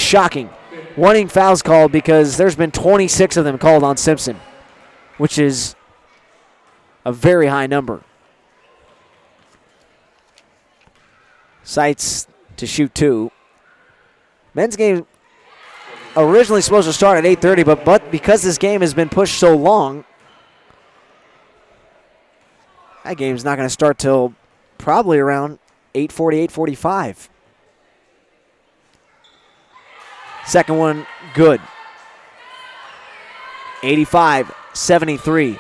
shocking. Wanting fouls called because there's been 26 of them called on Simpson, which is a very high number. Sights to shoot 2. Men's game originally supposed to start at 8:30, but because this game has been pushed so long, that game's not going to start till probably around 8:40, 8:45. Second one, good. 85-73.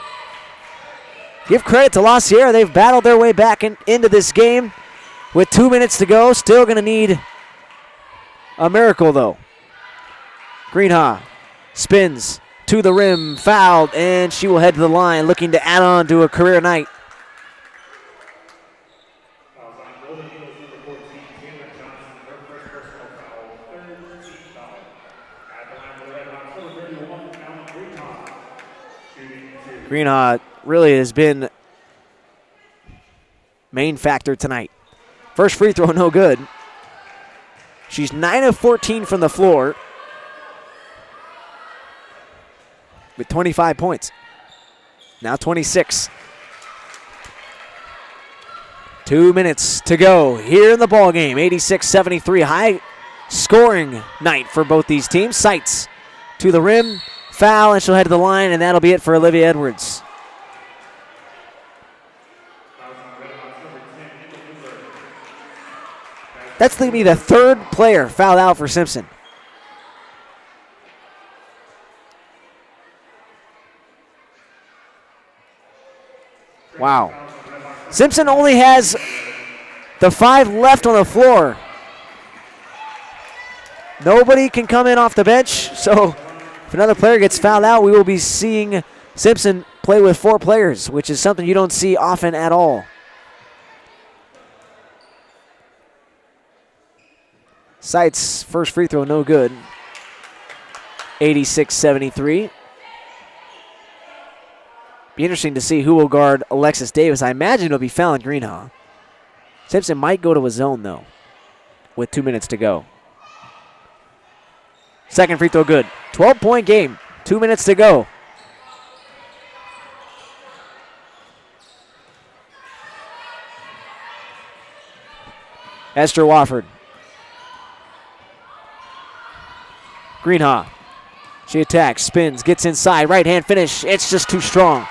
Give credit to LaSierra. They've battled their way back into this game with 2 minutes to go. Still going to need a miracle, though. Greenhaw spins to the rim, fouled, and she will head to the line, looking to add on to a career night. Greenhaw really has been main factor tonight. First free throw, no good. She's 9 of 14 from the floor with 25 points. Now 26. 2 minutes to go here in the ball game. 86-73, high scoring night for both these teams. Sights to the rim, foul, and she'll head to the line, and that'll be it for Olivia Edwards. That's going to be the third player fouled out for Simpson. Wow. Simpson only has the 5 left on the floor. Nobody can come in off the bench, so if another player gets fouled out, we will be seeing Simpson play with 4 players, which is something you don't see often at all. Sights' first free throw, no good. 86-73. Be interesting to see who will guard Alexis Davis. I imagine it'll be Fallon Greenhaw. Simpson might go to a zone, though, with 2 minutes to go. Second free throw, good. 12-point game, 2 minutes to go. Esther Wofford. Greenhaw. She attacks, spins, gets inside, right-hand finish. It's just too strong.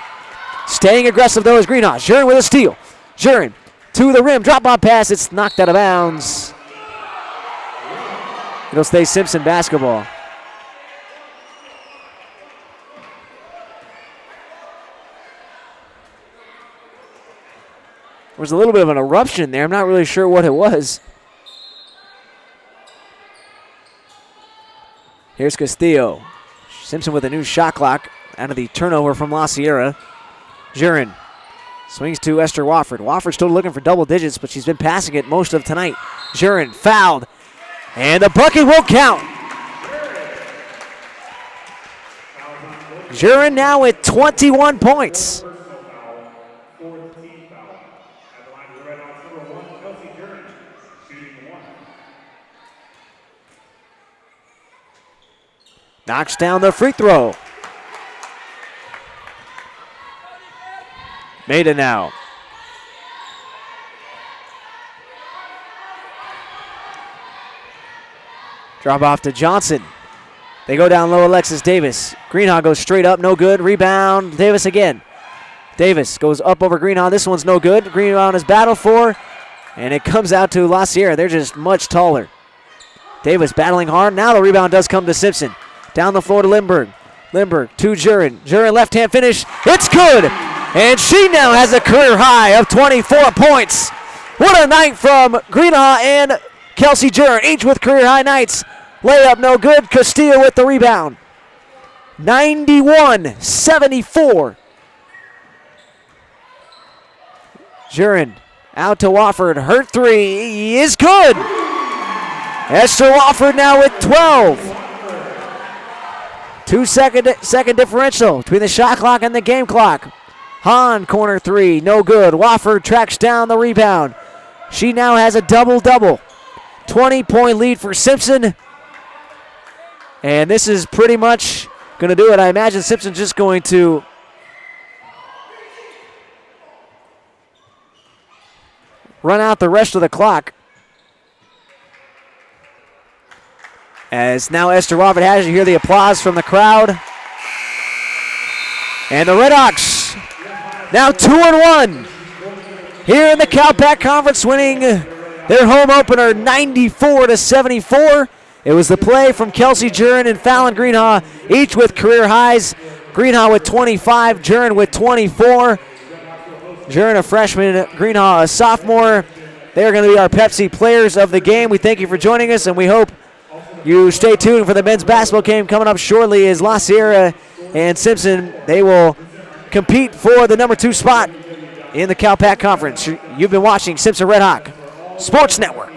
Staying aggressive, though, is Greenhaw. Jurin with a steal. Jurin to the rim, drop-on pass. It's knocked out of bounds. It'll stay Simpson basketball. There was a little bit of an eruption there. I'm not really sure what it was. Here's Castillo. Simpson with a new shot clock out of the turnover from LaSierra. Jurin swings to Esther Wofford. Wofford still looking for double digits, but she's been passing it most of tonight. Jurin fouled, and the bucket will count. Jurin now with 21 points. Knocks down the free throw. Maida now. Drop off to Johnson. They go down low, Alexis Davis. Greenhaw goes straight up, no good. Rebound, Davis again. Davis goes up over Greenhaw. This one's no good. Greenhaw is battled for, and it comes out to LaSierra. They're just much taller. Davis battling hard. Now the rebound does come to Simpson. Down the floor to Lindbergh. Lindbergh to Jurin. Jurin left-hand finish. It's good. And she now has a career high of 24 points. What a night from Greenhaw and Kelsey Jurin, each with career high nights. Layup no good. Castillo with the rebound. 91-74. Jurin out to Wofford. Her three is good. Esther Wofford now with 12. 2 second differential between the shot clock and the game clock. Hahn, corner three, no good. Wofford tracks down the rebound. She now has a double-double. 20-point lead for Simpson. And this is pretty much going to do it. I imagine Simpson's just going to run out the rest of the clock. As now Esther Wofford has, you hear the applause from the crowd. And the Redhawks now 2-1 here in the Cal-Pac Conference, winning their home opener 94-74. It was the play from Kelsey Jurin and Fallon Greenhaw, each with career highs. Greenhaw with 25, Jurin with 24. Jurin a freshman, Greenhaw a sophomore. They are going to be our Pepsi players of the game. We thank you for joining us, and we hope you stay tuned for the men's basketball game coming up shortly as LaSierra and Simpson, they will compete for the number 2 spot in the Cal-Pac Conference. You've been watching Simpson Red Hawk Sports Network.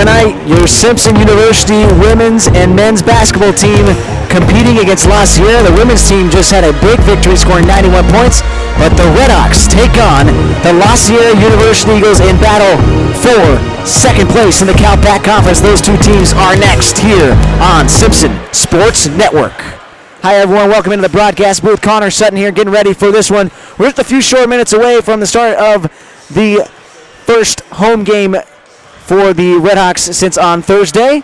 Tonight, your Simpson University women's and men's basketball team competing against LaSierra. The women's team just had a big victory, scoring 91 points, but the Redhawks take on the LaSierra University Eagles in battle for second place in the Cal-Pac Conference. Those two teams are next here on Simpson Sports Network. Hi everyone, welcome into the broadcast booth. Connor Sutton here, getting ready for this one. We're just a few short minutes away from the start of the first home game for the Redhawks since on Thursday,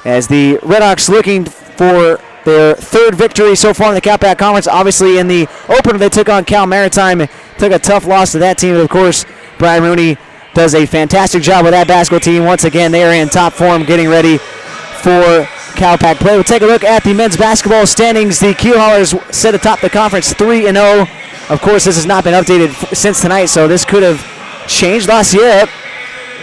as the Redhawks looking for their third victory so far in the Cal-Pac Conference. Obviously, in the opener they took on Cal Maritime, took a tough loss to that team. And of course, Brian Rooney does a fantastic job with that basketball team. Once again, they are in top form, getting ready for Cal-Pac play. We'll take a look at the men's basketball standings. The Keel Haulers sit atop the conference 3-0. Of course, this has not been updated since tonight, so this could have changed. LaSierra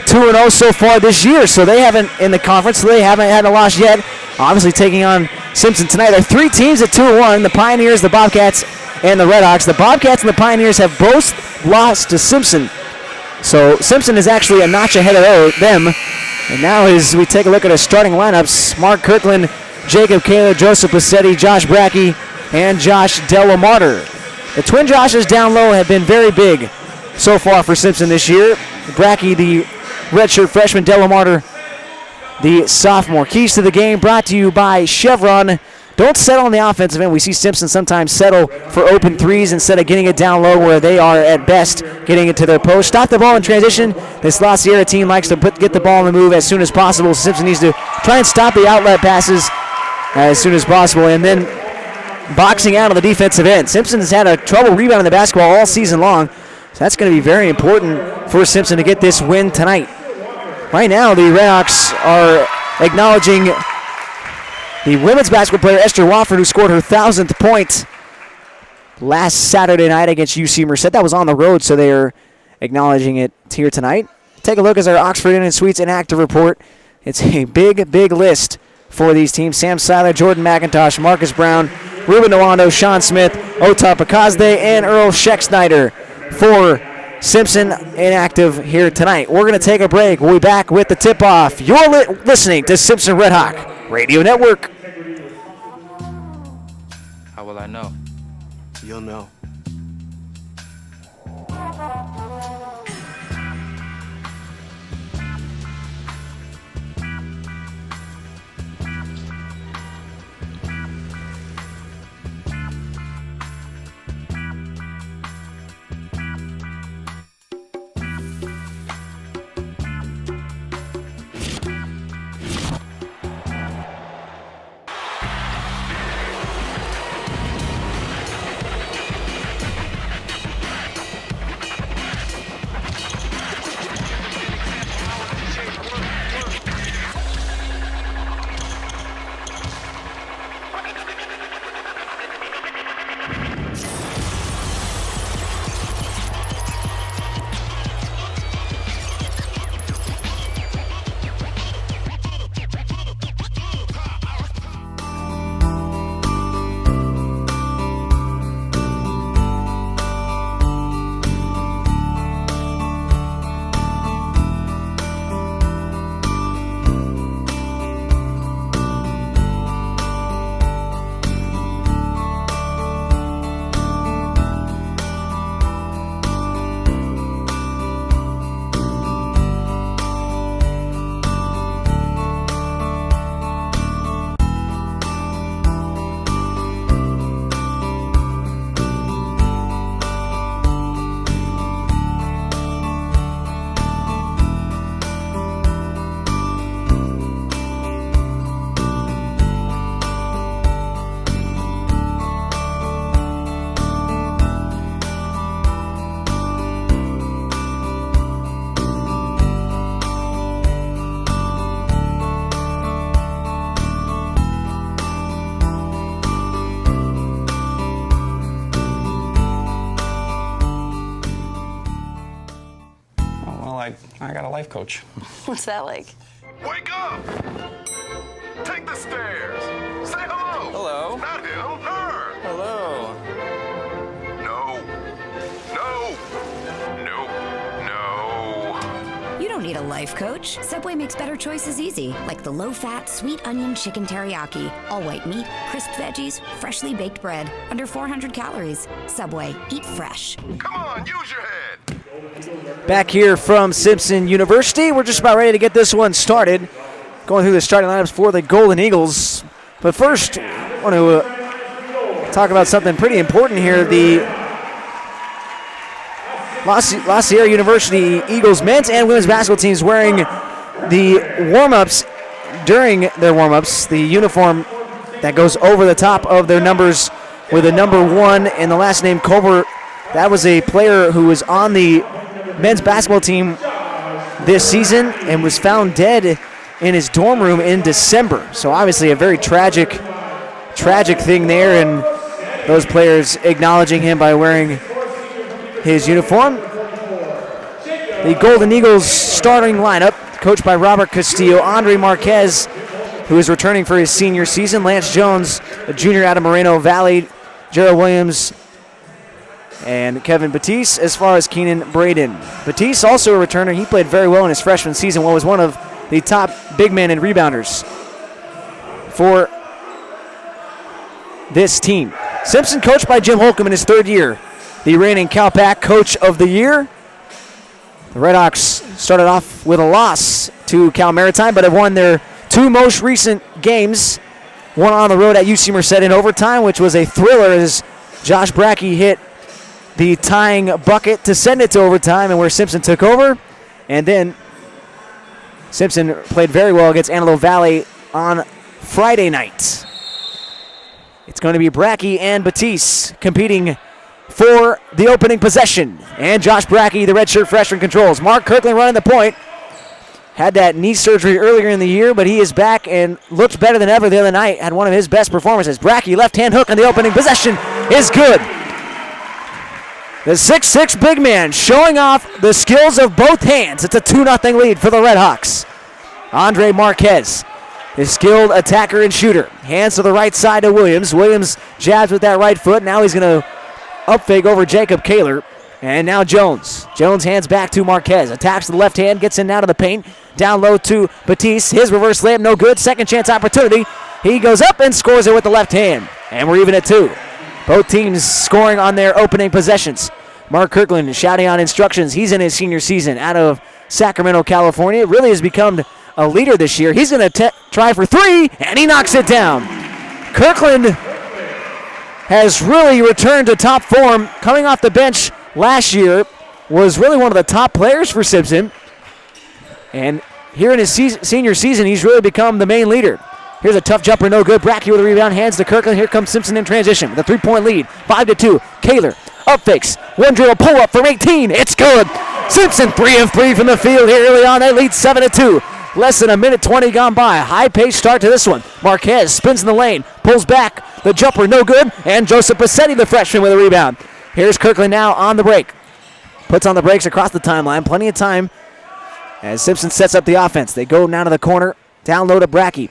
2-0 so far this year, so they haven't in the conference, so they haven't had a loss yet. Obviously taking on Simpson tonight. There are 3 teams at 2-1, the Pioneers, the Bobcats, and the Redhawks. The Bobcats and the Pioneers have both lost to Simpson, so Simpson is actually a notch ahead of them. And now as we take a look at our starting lineups, Mark Kirkland, Jacob Kaler, Joseph Passetti, Josh Brackey, and Josh Delamarter. The twin Joshes down low have been very big so far for Simpson this year. Brackey, the redshirt freshman, Delamarter, the sophomore. Keys to the game brought to you by Chevron. Don't settle on the offensive end. We see Simpson sometimes settle for open threes instead of getting it down low where they are at best getting it to their post. Stop the ball in transition. This LaSierra team likes to get the ball in the move as soon as possible. Simpson needs to try and stop the outlet passes as soon as possible, and then boxing out on the defensive end. Simpson has had a trouble rebounding the basketball all season long, so that's going to be very important for Simpson to get this win tonight. Right now, the Redhawks are acknowledging the women's basketball player Esther Wofford, who scored her 1,000th point last Saturday night against UC Merced. That was on the road, so they are acknowledging it here tonight. Take a look at our Oxford Inn and Suites inactive report. It's a big, big list for these teams. Sam Seiler, Jordan McIntosh, Marcus Brown, Ruben Nwando, Sean Smith, Otar Pakazde, and Earl Scheck-Snyder for Simpson inactive here tonight. We're going to take a break. We'll be back with the tip-off. You're listening to Simpson Red Hawk Radio Network. How will I know? You'll know. like, I got a life coach. What's that like? Wake up! Take the stairs! Say hello! Hello. Not him, her! Hello. No. No. No. No. You don't need a life coach. Subway makes better choices easy, like the low-fat, sweet onion chicken teriyaki. All white meat, crisp veggies, freshly baked bread, under 400 calories. Subway, eat fresh. Come on, use your head! Back here from Simpson University, we're just about ready to get this one started. Going through the starting lineups for the Golden Eagles. But first, I want to talk about something pretty important here. The LaSierra University Eagles men's and women's basketball teams wearing the warm-ups during their warm-ups, the uniform that goes over the top of their numbers with a number 1 and the last name Colbert. That was a player who was on the men's basketball team this season and was found dead in his dorm room in December. So obviously a very tragic thing there, and those players acknowledging him by wearing his uniform. The Golden Eagles starting lineup, coached by Robert Castillo, Andre Marquez, who is returning for his senior season, Lance Jones, a junior out of Moreno Valley, Gerald Williams, and Kevin Batiste, as far as Keenan Braden. Batiste, also a returner. He played very well in his freshman season, was one of the top big men and rebounders for this team. Simpson, coached by Jim Holcomb in his 3rd year, the reigning Cal-Pac Coach of the Year. The Redhawks started off with a loss to Cal Maritime, but have won their 2 most recent games. One on the road at UC Merced in overtime, which was a thriller as Josh Brackey hit the tying bucket to send it to overtime, and where Simpson took over. And then Simpson played very well against Antelope Valley on Friday night. It's going to be Brackey and Batiste competing for the opening possession. And Josh Brackey, the redshirt freshman, controls. Mark Kirkland running the point. Had that knee surgery earlier in the year, but he is back and looked better than ever the other night. Had one of his best performances. Brackey, left-hand hook on the opening possession is good. The 6'6" big man showing off the skills of both hands. It's a 2-0 lead for the Redhawks. Andre Marquez, the skilled attacker and shooter. Hands to the right side to Williams. Williams jabs with that right foot. Now he's going to up fake over Jacob Kaler. And now Jones. Jones hands back to Marquez. Attacks to the left hand. Gets in out of the paint. Down low to Batiste. His reverse layup, no good. Second chance opportunity. He goes up and scores it with the left hand. And we're even at 2. Both teams scoring on their opening possessions. Mark Kirkland shouting out instructions. He's in his senior season out of Sacramento, California. Really has become a leader this year. He's going to try for 3, and he knocks it down. Kirkland has really returned to top form. Coming off the bench last year, was really one of the top players for Simpson. And here in his senior season, he's really become the main leader. Here's a tough jumper, no good. Brackey with a rebound, hands to Kirkland. Here comes Simpson in transition with a 3-point lead. 5-2. Kaler up fakes. One dribble pull up from 18. It's good. Simpson 3 of 3 from the field here early on. They lead 7-2. Less than a minute 20 gone by. High-paced start to this one. Marquez spins in the lane, pulls back. The jumper no good. And Joseph Bassetti, the freshman, with a rebound. Here's Kirkland now on the break. Puts on the brakes across the timeline. Plenty of time as Simpson sets up the offense. They go now to the corner. Down low to Brackey.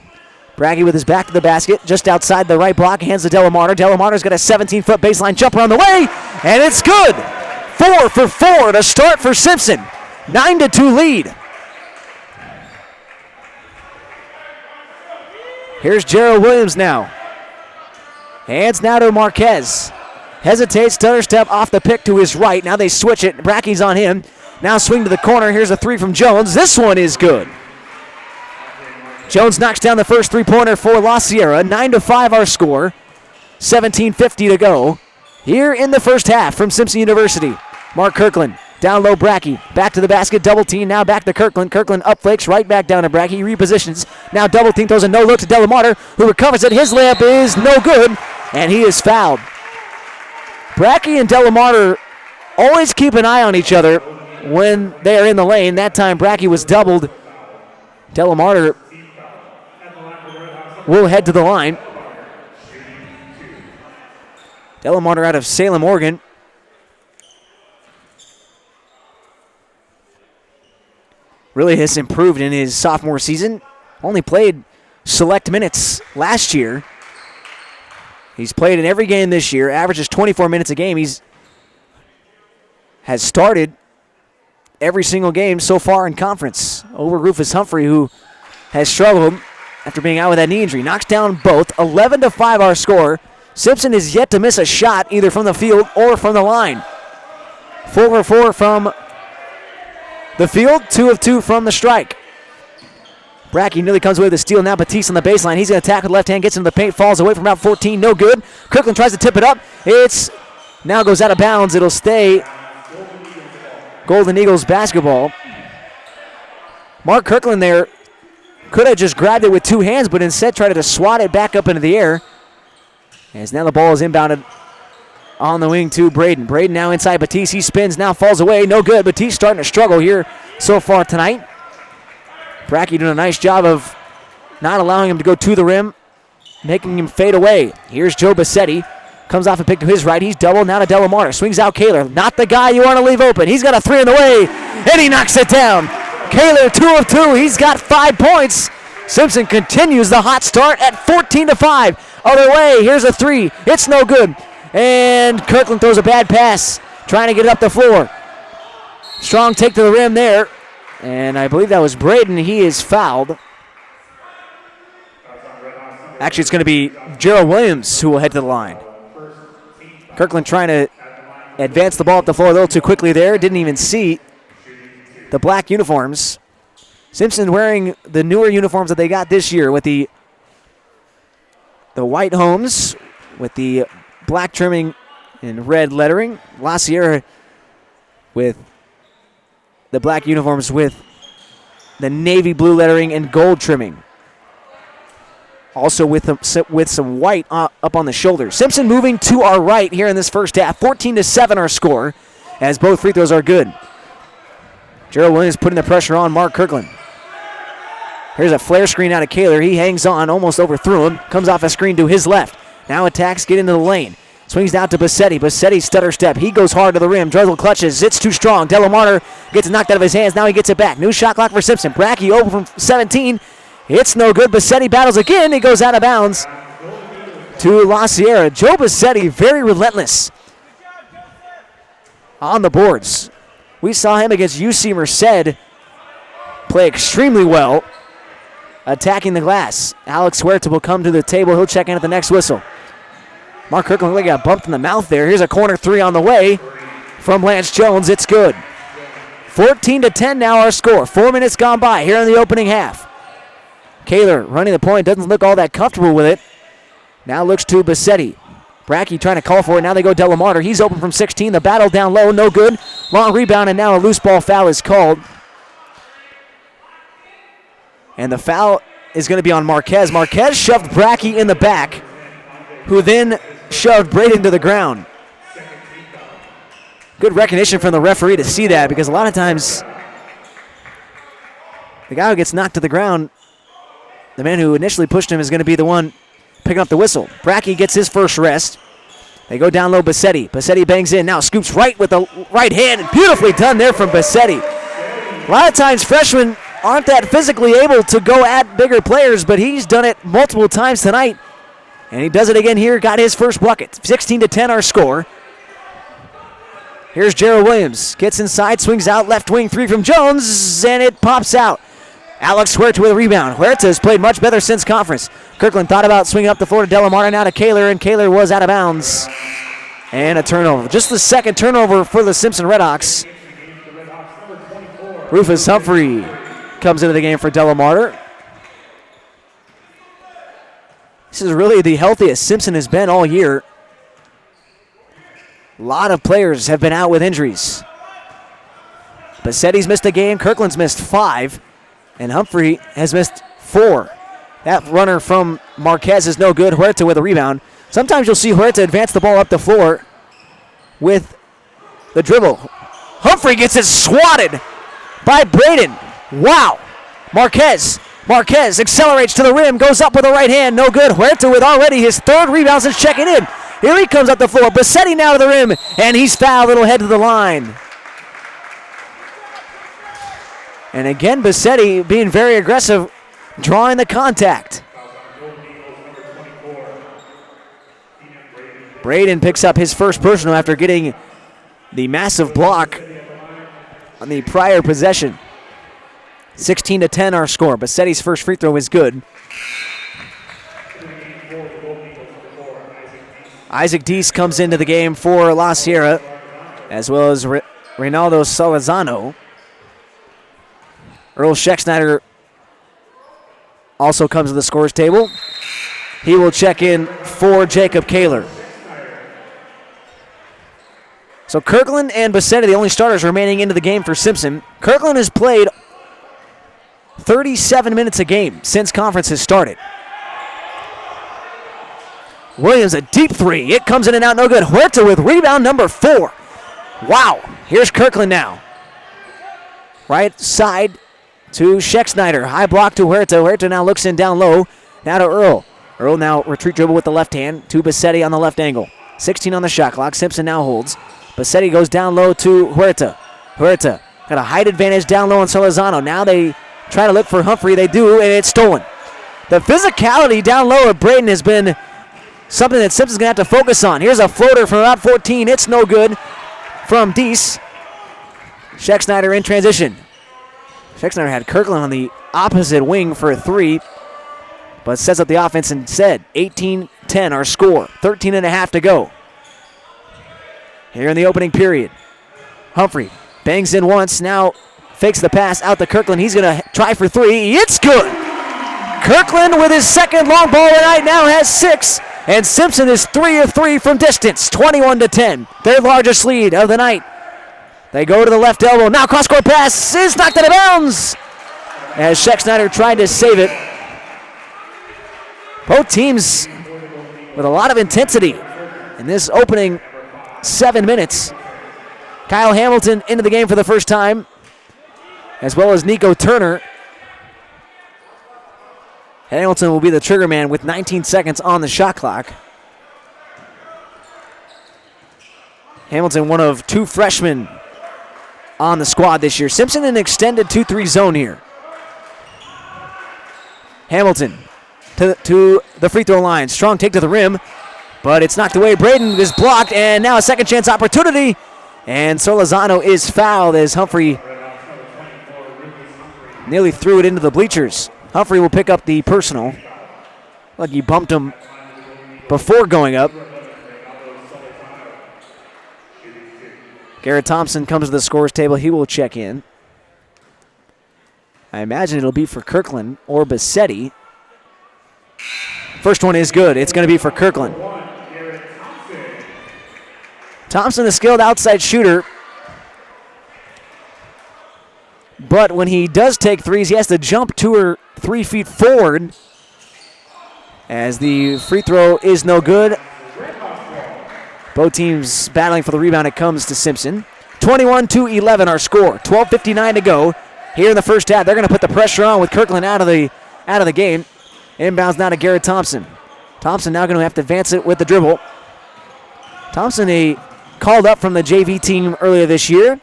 Brackey with his back to the basket, just outside the right block, hands to Delamarter. Delamarter's got a 17-foot baseline jumper on the way, and it's good. 4 for 4 to start for Simpson. 9-2 lead. Here's Gerald Williams now. Hands now to Marquez. Hesitates, stutter step off the pick to his right. Now they switch it. Brackey's on him. Now swing to the corner. Here's a 3 from Jones. This one is good. Jones knocks down the first 3-pointer for LaSierra. 9-5 our score. 17:50 to go here in the first half from Simpson University. Mark Kirkland, down low Brackey. Back to the basket, double team. Now back to Kirkland. Kirkland up flakes, right back down to Brackey. He repositions. Now double team, throws a no-look to Delamarter, who recovers it. His layup is no good, and he is fouled. Brackey and Delamarter always keep an eye on each other when they are in the lane. That time Brackey was doubled. Delamarter will head to the line. Delamarter out of Salem, Oregon. really has improved in his sophomore season. Only played select minutes last year. He's played in every game this year, averages 24 minutes a game. Has started every single game so far in conference over Rufus Humphrey, who has struggled after being out with that knee injury. Knocks down both. 11-5 our score. Simpson is yet to miss a shot either from the field or from the line. 4 for 4 from the field, 2 of 2 from the strike. Brackey nearly comes away with a steal. Now Batiste on the baseline. He's going to attack with left hand, gets into the paint, falls away from about 14. No good. Kirkland tries to tip it up. It's now goes out of bounds. It'll stay Golden Eagles basketball. Mark Kirkland there could have just grabbed it with 2 hands, but instead tried to swat it back up into the air. As now the ball is inbounded on the wing to Braden. Braden now inside Batiste. He spins, now falls away. No good. Batiste starting to struggle here so far tonight. Brackey doing a nice job of not allowing him to go to the rim, making him fade away. Here's Joe Bassetti. Comes off a pick to his right. He's doubled now to Delamarter. Swings out Kaler. Not the guy you want to leave open. He's got a 3 in the way, and he knocks it down. Kaler 2 of 2. He's got 5 points. Simpson continues the hot start at 14-5. Other way, here's a 3. It's no good. And Kirkland throws a bad pass, trying to get it up the floor. Strong take to the rim there. And I believe that was Braden. He is fouled. Actually, it's going to be Gerald Williams who will head to the line. Kirkland trying to advance the ball up the floor a little too quickly there. Didn't even see the black uniforms. Simpson wearing the newer uniforms that they got this year with the white homes with the black trimming and red lettering. LaSierra with the black uniforms with the navy blue lettering and gold trimming. Also with some white up on the shoulders. Simpson moving to our right here in this first half. 14-7 our score as both free throws are good. Gerald Williams putting the pressure on Mark Kirkland. Here's a flare screen out of Kaler. He hangs on, almost overthrew him. Comes off a screen to his left. Now attacks, get into the lane. Swings down to Bassetti. Bassetti stutter step. He goes hard to the rim. Drexel clutches. It's too strong. Delamarter gets it knocked out of his hands. Now he gets it back. New shot clock for Simpson. Brackey over from 17. It's no good. Bassetti battles again. He goes out of bounds to LaSierra. Joe Bassetti, very relentless on the boards. We saw him against UC Merced play extremely well, attacking the glass. Alex Huerta will come to the table. He'll check in at the next whistle. Mark Kirkland really got bumped in the mouth there. Here's a corner 3 on the way from Lance Jones. It's good. 14-10 now our score. 4 minutes gone by here in the opening half. Kaler running the point, doesn't look all that comfortable with it. Now looks to Bassetti. Brackey trying to call for it. Now they go Delamarter. He's open from 16. The battle down low, no good. Long rebound, and now a loose ball foul is called. And the foul is going to be on Marquez. Marquez shoved Brackey in the back, who then shoved Braden to the ground. Good recognition from the referee to see that, because a lot of times the guy who gets knocked to the ground, the man who initially pushed him, is going to be the one picking up the whistle. Brackey gets his first rest. They go down low, Bassetti. Bassetti bangs in, now scoops right with the right hand. Beautifully done there from Bassetti. A lot of times freshmen aren't that physically able to go at bigger players, but he's done it multiple times tonight. And he does it again here, got his first bucket. 16-10 our score. Here's Gerald Williams. Gets inside, swings out, left wing 3 from Jones, and it pops out. Alex Huerta with a rebound. Huerta has played much better since conference. Kirkland thought about swinging up the floor to Delamarter, now to Kaler, and Kaler was out of bounds. And a turnover. Just the second turnover for the Simpson Redhawks. Rufus Humphrey comes into the game for Delamarter. This is really the healthiest Simpson has been all year. A lot of players have been out with injuries. Bassetti's missed a game. Kirkland's missed 5. And Humphrey has missed 4. That runner from Marquez is no good. Huerta with a rebound. Sometimes you'll see Huerta advance the ball up the floor with the dribble. Humphrey gets it swatted by Braden. Wow. Marquez accelerates to the rim, goes up with the right hand. No good. Huerta with already his 3rd rebound since checking in. Here he comes up the floor. Bassetti now to the rim, and he's fouled. It'll head to the line. And again, Bassetti being very aggressive, drawing the contact. Braden picks up his first personal after getting the massive block on the prior possession. 16-10 our score. Bassetti's first free throw is good. Isaac Deese comes into the game for La Sierra, as well as Reynaldo Solazano. Earl Schexnayder also comes to the scores table. He will check in for Jacob Kaler. So Kirkland and Bassetti, the only starters remaining into the game for Simpson. Kirkland has played 37 minutes a game since conference has started. Williams, a deep three. It comes in and out, no good. Huerta with rebound number 4. Wow. Here's Kirkland now. Right side to Schexnayder. High block to Huerta. Huerta now looks in down low. Now to Earl. Earl now retreat dribble with the left hand to Bassetti on the left angle. 16 on the shot clock. Simpson now holds. Bassetti goes down low to Huerta. Huerta got a height advantage down low on Solazano. Now they try to look for Humphrey. They do, and it's stolen. The physicality down low of Braden has been something that Simpson's going to have to focus on. Here's a floater from about 14. It's no good from Deese. Schexnayder in transition. Schexnayder had Kirkland on the opposite wing for a 3, but sets up the offense instead. 18-10 our score. 13.5 to go. Here in the opening period. Humphrey bangs in once. Now fakes the pass out to Kirkland. He's going to try for 3. It's good. Kirkland with his second long ball tonight now has 6. And Simpson is 3 of 3 from distance. 21-10. Their largest lead of the night. They go to the left elbow. Now cross-court pass is knocked out of bounds as Schexnayder tried to save it. Both teams with a lot of intensity in this opening 7 minutes. Kyle Hamilton into the game for the first time, as well as Nico Turner. Hamilton will be the trigger man with 19 seconds on the shot clock. Hamilton, one of 2 freshmen on the squad this year. Simpson in an extended 2-3 zone here. Hamilton to the free throw line. Strong take to the rim, but it's knocked away. Braden is blocked, and now a second chance opportunity. And Solazano is fouled as Humphrey nearly threw it into the bleachers. Humphrey will pick up the personal. Like he bumped him before going up. Garrett Thompson comes to the scores table. He will check in. I imagine it'll be for Kirkland or Bassetti. First one is good. It's going to be for Kirkland. Thompson, a skilled outside shooter. But when he does take threes, he has to jump 2 or 3 feet forward. As the free throw is no good. Both teams battling for the rebound. It comes to Simpson. 21-11 our score. 12:59 to go here in the first half. They're going to put the pressure on with Kirkland out of the game. Inbounds now to Garrett Thompson. Thompson now going to have to advance it with the dribble. Thompson, called up from the JV team earlier this year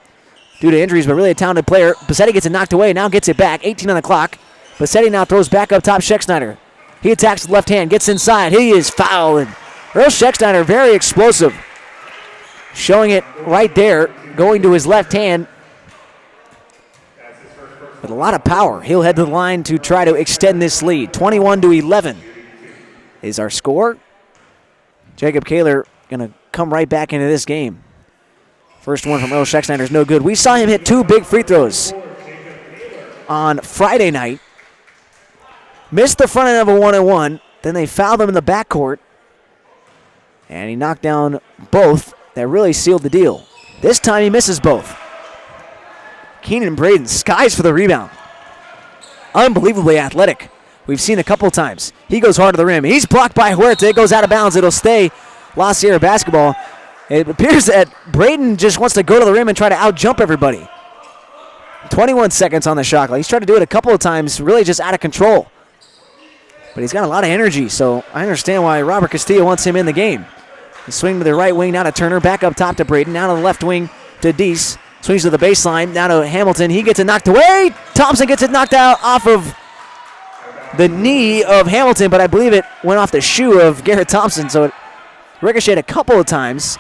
due to injuries, but really a talented player. Bassetti gets it knocked away, now gets it back. 18 on the clock. Bassetti now throws back up top Schexnayder. He attacks with the left hand, gets inside. He is fouled. And Earl Schexnayder, very explosive. Showing it right there, going to his left hand with a lot of power. He'll head to the line to try to extend this lead. 21-11 is our score. Jacob Kaler going to come right back into this game. First one from Earl Schexnayder is no good. We saw him hit 2 big free throws on Friday night. Missed the front end of a 1-on-1. Then they fouled him in the backcourt. And he knocked down both. That really sealed the deal. This time he misses both. Keenan Braden skies for the rebound. Unbelievably athletic. We've seen a couple times. He goes hard to the rim. He's blocked by Huerta. It goes out of bounds. It'll stay La Sierra basketball. It appears that Braden just wants to go to the rim and try to out-jump everybody. 21 seconds on the shot clock. He's tried to do it a couple of times, really just out of control. But he's got a lot of energy, so I understand why Robert Castillo wants him in the game. The swing to the right wing, now to Turner. Back up top to Braden. Now to the left wing to Deese. Swings to the baseline. Now to Hamilton. He gets it knocked away. Thompson gets it knocked out off of the knee of Hamilton, but I believe it went off the shoe of Garrett Thompson, so it ricocheted a couple of times.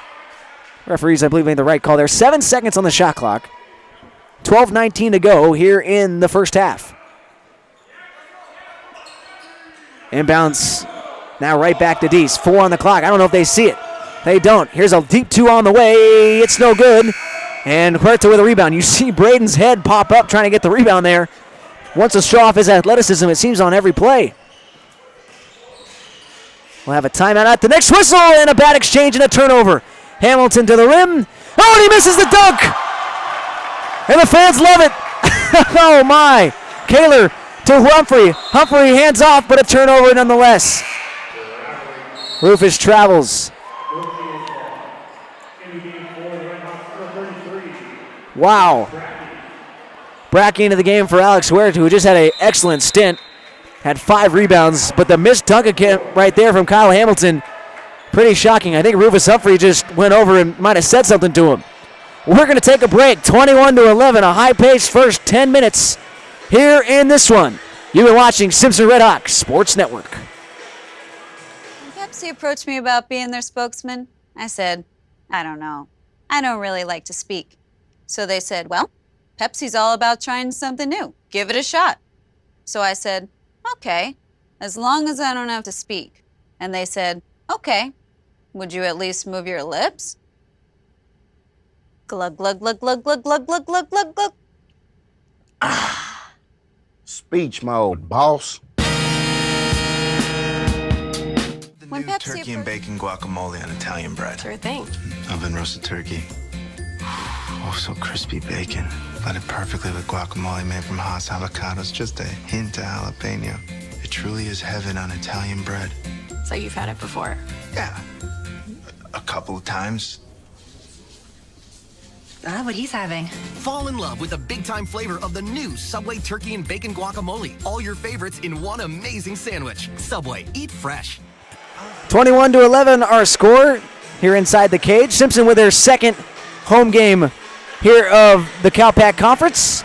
Referees, I believe, made the right call there. 7 seconds on the shot clock. 12:19 to go here in the first half. Inbounds now right back to Deese. 4 on the clock. I don't know if they see it. They don't. Here's a deep 2 on the way. It's no good. And Huerta with a rebound. You see Braden's head pop up trying to get the rebound there. Wants to show off his athleticism, it seems, on every play. We'll have a timeout at the next whistle, and a bad exchange and a turnover. Hamilton to the rim. Oh, and he misses the dunk! And the fans love it. Oh, my. Kaler to Humphrey. Humphrey hands off, but a turnover nonetheless. Rufus travels. Wow. Brackey into the game for Alex Huerta, who just had an excellent stint. Had 5 rebounds, but the missed dunk again right there from Kyle Hamilton, pretty shocking. I think Rufus Humphrey just went over and might have said something to him. We're going to take a break. 21-11, a high-paced first 10 minutes here in this one. You've been watching Simpson Redhawks Sports Network. When Pepsi approached me about being their spokesman, I said, I don't know. I don't really like to speak. So they said, well, Pepsi's all about trying something new. Give it a shot. So I said, okay, as long as I don't have to speak. And they said, okay, would you at least move your lips? Glug, glug, glug, glug, glug, glug, glug, glug, glug, glug. Speech mode, boss. The When new Pepsi turkey and bacon guacamole on Italian bread. Sure thing. Oven roasted turkey. Oh, so crispy bacon. Blended perfectly with guacamole made from Haas avocados. Just a hint of jalapeno. It truly is heaven on Italian bread. So you've had it before. Yeah, a couple of times. What he's having. Fall in love with the big-time flavor of the new Subway Turkey and Bacon Guacamole. All your favorites in one amazing sandwich. Subway, eat fresh. 21-11 our score here inside the cage. Simpson with their second home game here of the Calpac Conference.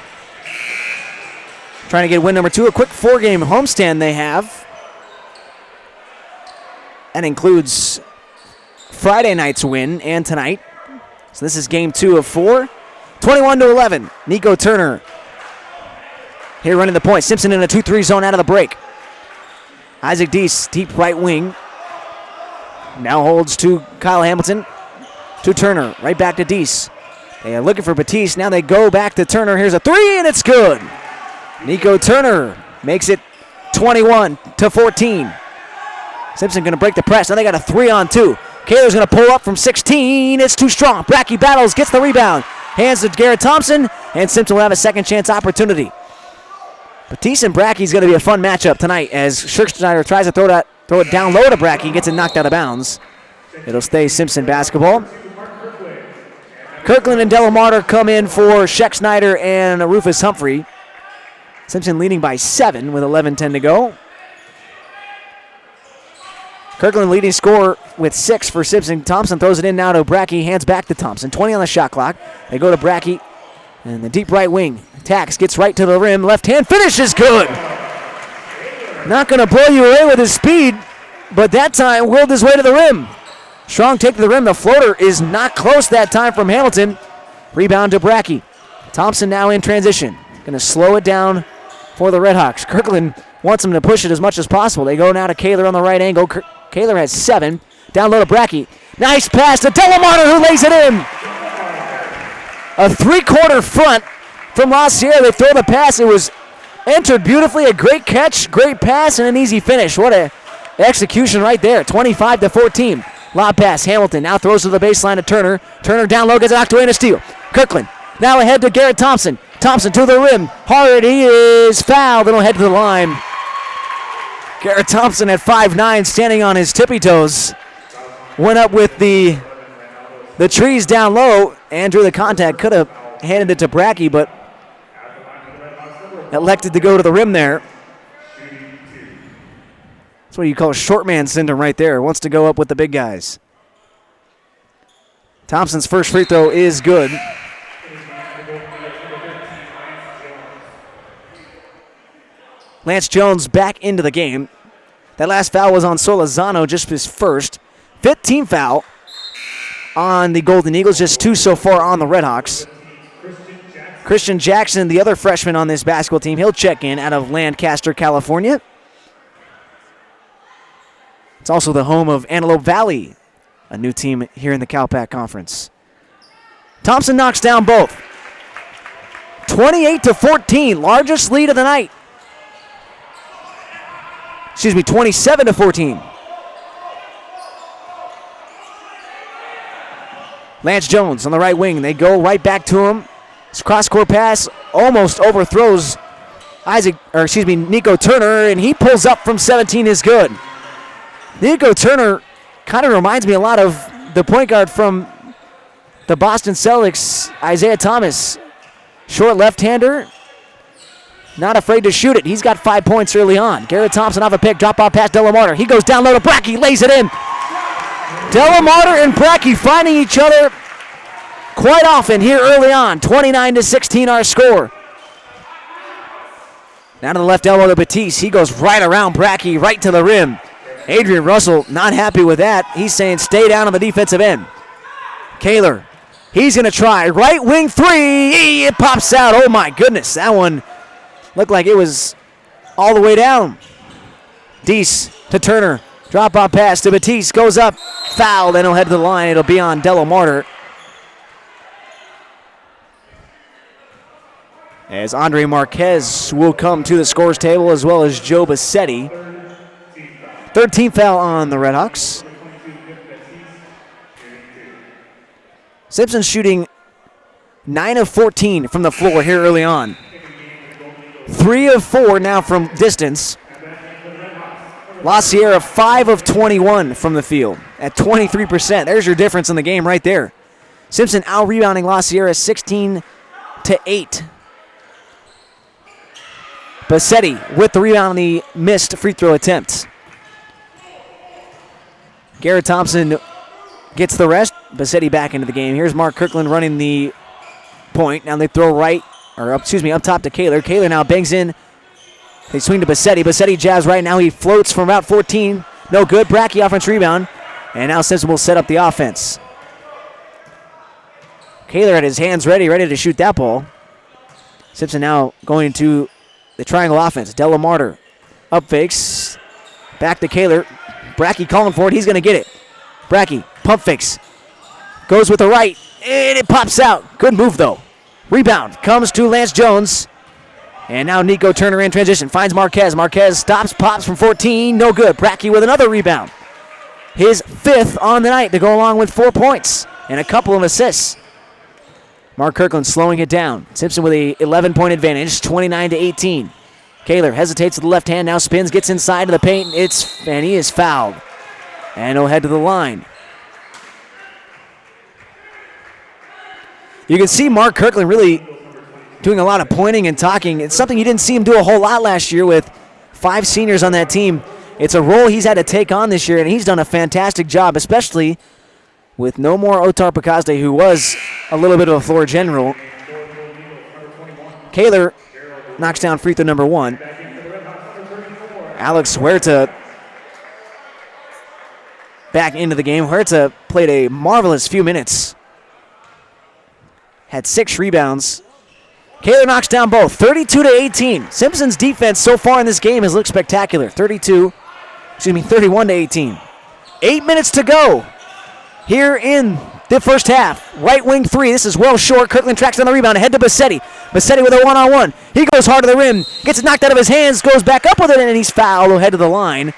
Trying to get win number 2, a quick 4-game homestand they have. That includes Friday night's win and tonight. So this is game 2 of 4. 21-11. Nico Turner here running the point. Simpson in a 2-3 zone out of the break. Isaac Deese, deep right wing. Now holds to Kyle Hamilton. To Turner. Right back to Deese. They are looking for Batiste. Now they go back to Turner. Here's a 3, and it's good. Nico Turner makes it 21-14. Simpson going to break the press. Now they got a 3-on-2. Kaler's going to pull up from 16. It's too strong. Brackey battles, gets the rebound. Hands to Garrett Thompson, and Simpson will have a second chance opportunity. Batiste and Brackey's going to be a fun matchup tonight as Schurkschneider tries to throw it down low to Brackey, gets it knocked out of bounds. It'll stay Simpson basketball. Kirkland and Delamarter come in for Schurkschneider and Rufus Humphrey. Simpson leading by 7 with 11:10 to go. Kirkland leading scorer with 6 for Simpson. Thompson throws it in now to Brackey, hands back to Thompson. 20 on the shot clock. They go to Brackey, and the deep right wing. Tax gets right to the rim. Left hand finish is good. Not going to blow you away with his speed, but that time willed his way to the rim. Strong take to the rim. The floater is not close that time from Hamilton. Rebound to Brackey. Thompson now in transition. Going to slow it down for the Redhawks. Kirkland wants him to push it as much as possible. They go now to Kaler on the right angle. Kaler has 7. Down low to Brackey. Nice pass to Delamarter, who lays it in. A 3-quarter front from LaSierra. They throw the pass. It was entered beautifully. A great catch, great pass, and an easy finish. What a execution right there. 25-14. Lob pass. Hamilton now throws to the baseline to Turner. Turner down low, gets knocked away in a steal. Kirkland now ahead to Garrett Thompson. Thompson to the rim. Hardy is fouled. They'll head to the line. Garrett Thompson at 5'9", standing on his tippy toes. Went up with the trees down low. Andrew, the contact, could have handed it to Brackey, but elected to go to the rim there. That's what you call short man syndrome right there. Wants to go up with the big guys. Thompson's first free throw is good. Lance Jones back into the game. That last foul was on Solazano, just his first. 5th team foul on the Golden Eagles, just 2 so far on the Redhawks. Christian Jackson, the other freshman on this basketball team, he'll check in out of Lancaster, California. It's also the home of Antelope Valley, a new team here in the Cal-Pac Conference. Thompson knocks down both. 28-14, largest lead of the night. 27-14. Lance Jones on the right wing. They go right back to him. His cross-court pass almost overthrows Nico Turner, and he pulls up from 17 is good. Nico Turner kind of reminds me a lot of the point guard from the Boston Celtics, Isaiah Thomas. Short left-hander, not afraid to shoot it. He's got 5 points early on. Garrett Thompson off a pick, drop off past Delamarter. He goes down low to Brackey, lays it in. Delamarter and Brackey finding each other quite often here early on. 29-16 our score. Now to the left elbow to Batiste. He goes right around Brackey, right to the rim. Adrian Russell not happy with that. He's saying stay down on the defensive end. Kaler, he's going to try. Right wing three. It pops out. Oh my goodness. That one looked like it was all the way down. Deese to Turner. Drop off pass to Batiste. Goes up. Foul. Then he'll head to the line. It'll be on Delamarter. As Andre Marquez will come to the scores table, as well as Joe Bassetti. 13th foul on the Redhawks. Simpson shooting 9 of 14 from the floor here early on. 3 of 4 now from distance. LaSierra 5 of 21 from the field at 23%. There's your difference in the game right there. Simpson out-rebounding LaSierra 16-8. Bassetti with the rebound on the missed free throw attempt. Garrett Thompson gets the rest. Bassetti back into the game. Here's Mark Kirkland running the point. Now they throw up top to Kaler. Kaler now bangs in. They swing to Bassetti. Bassetti jabs right now. He floats from about 14. No good. Brackey offense rebound. And now Simpson will set up the offense. Kaler had his hands ready to shoot that ball. Simpson now going to the triangle offense. Delamarter up fakes. Back to Kaler. Brackey calling for it. He's going to get it. Brackey, pump fakes. Goes with the right. And it pops out. Good move, though. Rebound comes to Lance Jones. And now Nico Turner in transition. Finds Marquez. Marquez stops, pops from 14. No good. Brackey with another rebound. His 5th on the night to go along with 4 points and a couple of assists. Mark Kirkland slowing it down. Simpson with a 11-point advantage, 29-18. Kaler hesitates with the left hand, now spins, gets inside of the paint, and he is fouled. And he'll head to the line. You can see Mark Kirkland really doing a lot of pointing and talking. It's something you didn't see him do a whole lot last year with 5 seniors on that team. It's a role he's had to take on this year, and he's done a fantastic job, especially with no more Otar Pakaste, who was a little bit of a floor general. Kaler knocks down free throw number 1. Alex Huerta back into the game. Huerta played a marvelous few minutes. Had 6 rebounds. Kaler knocks down both, 32-18. Simpson's defense so far in this game has looked spectacular. 31-18. 8 minutes to go here in the first half. Right wing 3. This is well short. Kirkland tracks down the rebound. Ahead to Bassetti. Bassetti with a one-on-one. He goes hard to the rim. Gets it knocked out of his hands. Goes back up with it, and he's fouled. He'll head to the line.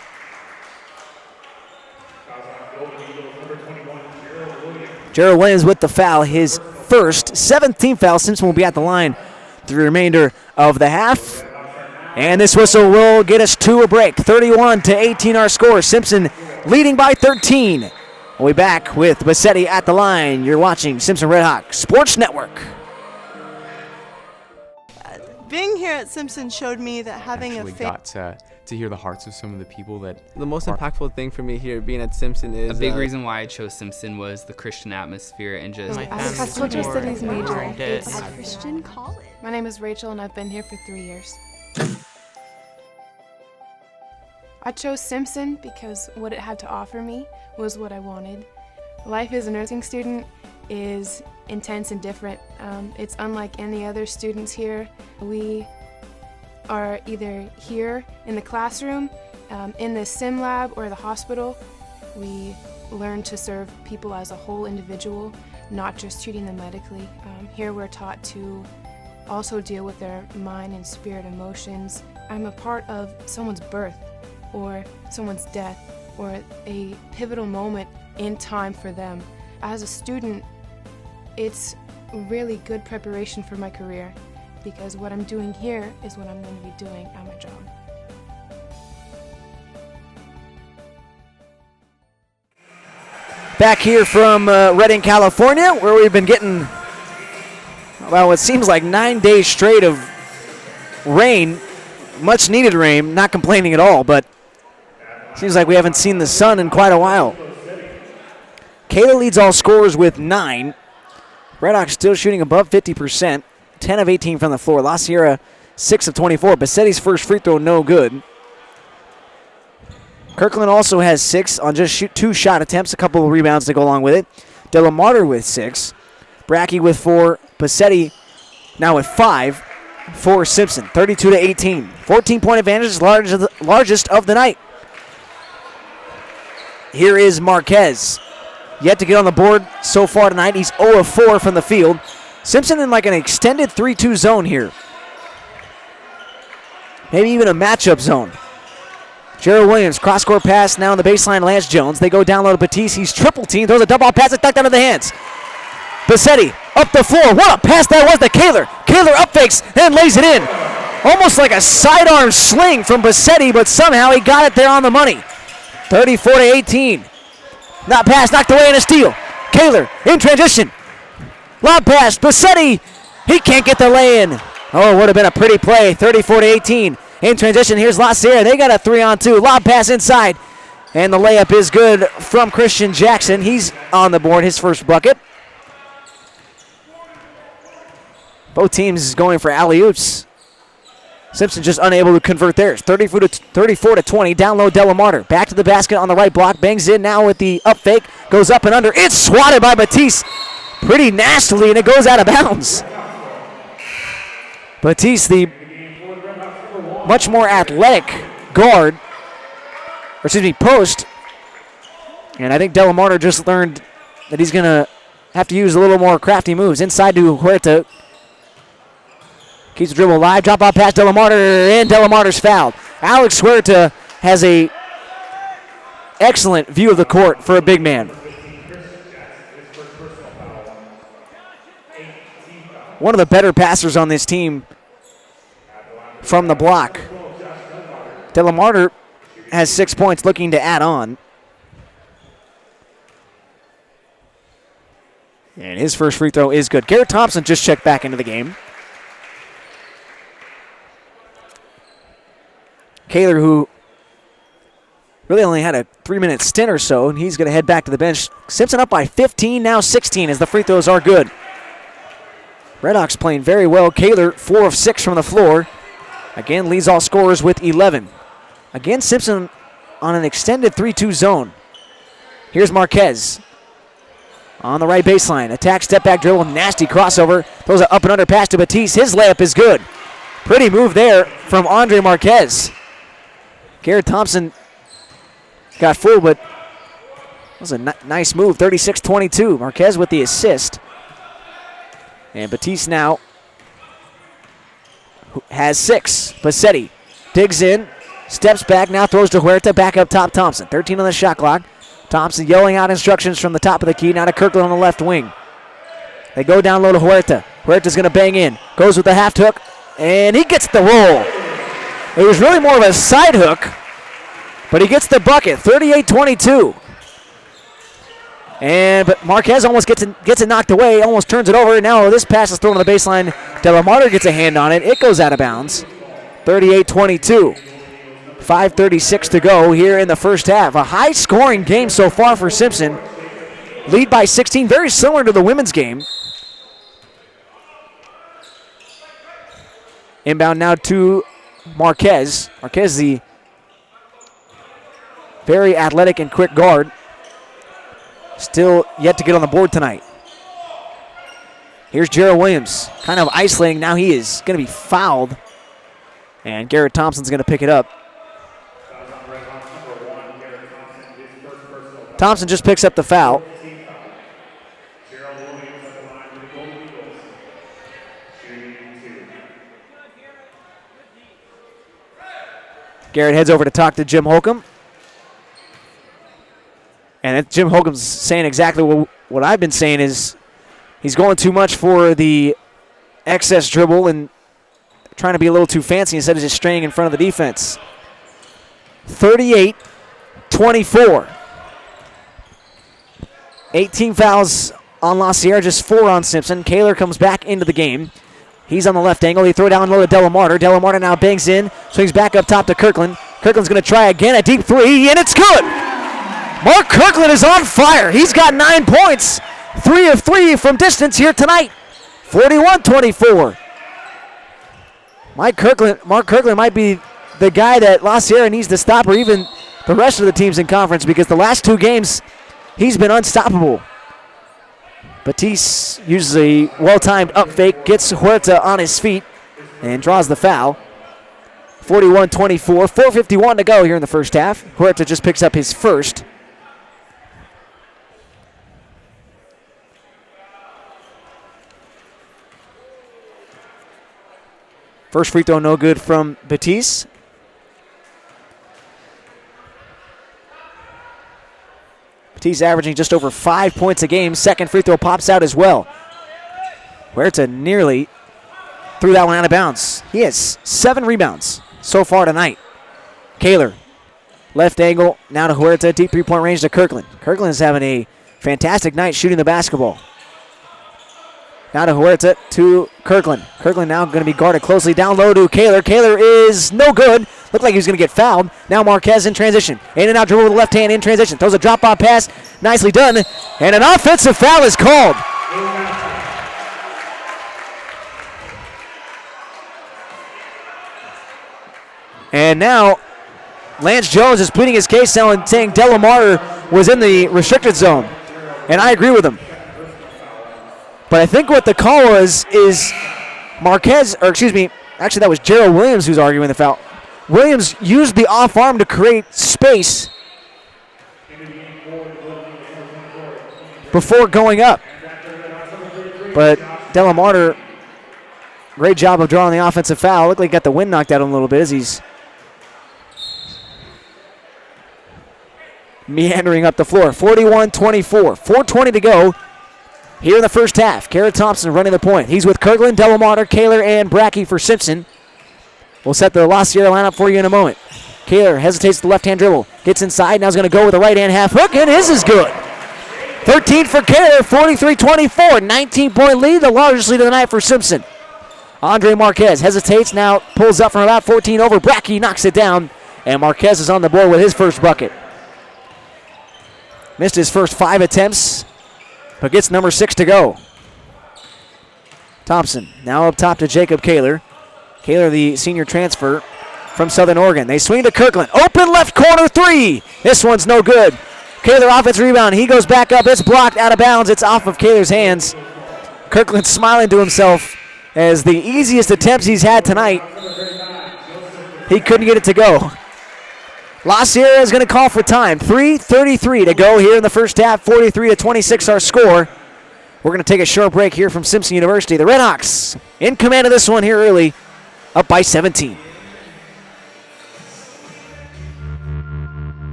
Gerald Williams with the foul. His first 7th team foul. Simpson will be at the line through the remainder of the half. And this whistle will get us to a break. 31-18 our score. Simpson leading by 13. We'll be back with Bassetti at the line. You're watching Simpson Redhawk Sports Network. Being here at Simpson showed me that having actually got to hear the hearts of some of the people that. The most impactful thing for me here being at Simpson is a big reason why I chose Simpson was the Christian atmosphere and just my cultural studies major at Christian college. My name is Rachel and I've been here for 3 years. I chose Simpson because what it had to offer me was what I wanted. Life as a nursing student is intense and different. It's unlike any other students here. We are either here in the classroom, in the sim lab, or the hospital. We learn to serve people as a whole individual, not just treating them medically. Here we're taught to also deal with their mind and spirit emotions. I'm a part of someone's birth or someone's death or a pivotal moment in time for them. As a student, it's really good preparation for my career because what I'm doing here is what I'm going to be doing at my job. Back here from Redding, California, where we've been getting, well, what seems like 9 days straight of rain, much needed rain, not complaining at all, but seems like we haven't seen the sun in quite a while. Kayla leads all scorers with 9. Red Hawks still shooting above 50%, 10 of 18 from the floor. LaSierra, 6 of 24. Bassetti's first free throw, no good. Kirkland also has 6 on just 2 shot attempts, a couple of rebounds to go along with it. Delamarter with 6. Brackey with 4. Bassetti now with 5 for Simpson, 32-18. 14-point advantage, largest of the night. Here is Marquez. Yet to get on the board so far tonight. He's 0 of 4 from the field. Simpson in like an extended 3-2 zone here. Maybe even a matchup zone. Gerald Williams, cross-court pass now on the baseline, Lance Jones. They go down low to Batiste. He's triple teamed, throws a double pass, it's tucked under the hands. Bassetti up the floor. What a pass that was to Kaler. Kaler up fakes, then lays it in. Almost like a sidearm sling from Bassetti, but somehow he got it there on the money. 34-18. Not pass, knocked away in a steal. Kaler in transition. Lob pass, Bassetti. He can't get the lay-in. Oh, it would have been a pretty play. 34-18. In transition, here's LaSierra. They got a 3-on-2. Lob pass inside. And the layup is good from Christian Jackson. He's on the board, his first bucket. Both teams going for alley-oops. Simpson just unable to convert theirs. 34-20, down low Delamarter. Back to the basket on the right block. Bangs in now with the up fake. Goes up and under. It's swatted by Batiste pretty nastily, and it goes out of bounds. Batiste, the much more athletic guard, or excuse me, post. And I think Delamarter just learned that he's going to have to use a little more crafty moves. Inside to Huerta. Keeps the dribble alive. Drop off pass Delamarter, and Delamarter's fouled. Alex Huerta has a excellent view of the court for a big man. One of the better passers on this team from the block. Delamarter has 6 points, looking to add on. And his first free throw is good. Garrett Thompson just checked back into the game. Kaler, who really only had a 3-minute stint or so, and he's going to head back to the bench. Simpson up by 15, now 16, as the free throws are good. Red Hawks playing very well. Kaler, 4 of 6 from the floor. Again, leads all scorers with 11. Again, Simpson on an extended 3-2 zone. Here's Marquez on the right baseline. Attack, step back dribble, nasty crossover. Throws an up and under pass to Batiste. His layup is good. Pretty move there from Andre Marquez. Garrett Thompson got fooled, but it was a nice move. 36-22. Marquez with the assist. And Batiste now has 6. Bassetti digs in, steps back, now throws to Huerta, back up top Thompson. 13 on the shot clock. Thompson yelling out instructions from the top of the key, now to Kirkland on the left wing. They go down low to Huerta. Huerta's going to bang in. Goes with the half hook, and he gets the roll. It was really more of a side hook, but he gets the bucket. 38-22. But Marquez almost gets it knocked away, almost turns it over. Now this pass is thrown on the baseline. Delamarter gets a hand on it. It goes out of bounds. 38-22. 5:36 to go here in the first half. A high-scoring game so far for Simpson. Lead by 16, very similar to the women's game. Inbound now to Marquez. Marquez, the very athletic and quick guard. Still yet to get on the board tonight. Here's Gerald Williams, kind of isolating. Now he is going to be fouled. And Garrett Thompson's going to pick it up. Thompson just picks up the foul. Garrett heads over to talk to Jim Holcomb. And Jim Holcomb's saying exactly what I've been saying is he's going too much for the excess dribble and trying to be a little too fancy instead of just straying in front of the defense. 38-24. 18 fouls on LaSierra, just 4 on Simpson. Kaler comes back into the game. He's on the left angle. They throw down low to Delamarter. Delamarter now bangs in, swings back up top to Kirkland. Kirkland's going to try again, a deep three, and it's good! Mark Kirkland is on fire. He's got 9 points. 3 of 3 from distance here tonight. 41-24. Mark Kirkland might be the guy that LaSierra needs to stop, or even the rest of the teams in conference, because the last 2 games, he's been unstoppable. Batiste uses a well-timed up fake, gets Huerta on his feet, and draws the foul. 41-24, 4:51 to go here in the first half. Huerta just picks up his first. First free throw no good from Batiste. Batiste averaging just over 5 points a game. Second free throw pops out as well. Huerta nearly threw that one out of bounds. He has 7 rebounds so far tonight. Kaler, left angle, now to Huerta, deep three-point range to Kirkland. Kirkland is having a fantastic night shooting the basketball. Now to Huerta, to Kirkland. Kirkland now going to be guarded closely down low to Kaler. Kaler is no good. Looked like he was going to get fouled. Now Marquez in transition. In and out dribble with the left hand in transition. Throws a drop-off pass. Nicely done. And an offensive foul is called. And now Lance Jones is pleading his case saying Delamarter was in the restricted zone. And I agree with him. But I think what the call was is Marquez, or excuse me, actually that was Gerald Williams who's arguing the foul. Williams used the off arm to create space before going up. But Delamarter, great job of drawing the offensive foul. Looked like he got the wind knocked out of him a little bit as he's meandering up the floor. 41-24, 4:20 to go. Here in the first half, Garrett Thompson running the point. He's with Kirkland, Delamarter, Kaler, and Brackey for Simpson. We'll set the LaSierra lineup for you in a moment. Kaler hesitates the left-hand dribble. Gets inside, now he's going to go with the right-hand half hook, and his is good. 13 for Kaler, 43-24, 19-point lead, the largest lead of the night for Simpson. Andre Marquez hesitates, now pulls up from about 14 over. Brackey knocks it down, and Marquez is on the board with his first bucket. Missed his first 5 attempts, but gets number 6 to go. Thompson now up top to Jacob Kaler. Kaler, the senior transfer from Southern Oregon. They swing to Kirkland. Open left corner 3. This one's no good. Kaler offensive rebound. He goes back up. It's blocked out of bounds. It's off of Kaler's hands. Kirkland smiling to himself as the easiest attempts he's had tonight, he couldn't get it to go. LaSierra is going to call for time. 3:33 to go here in the first half. 43-26 our score. We're going to take a short break here from Simpson University. The Redhawks in command of this one here early, up by 17.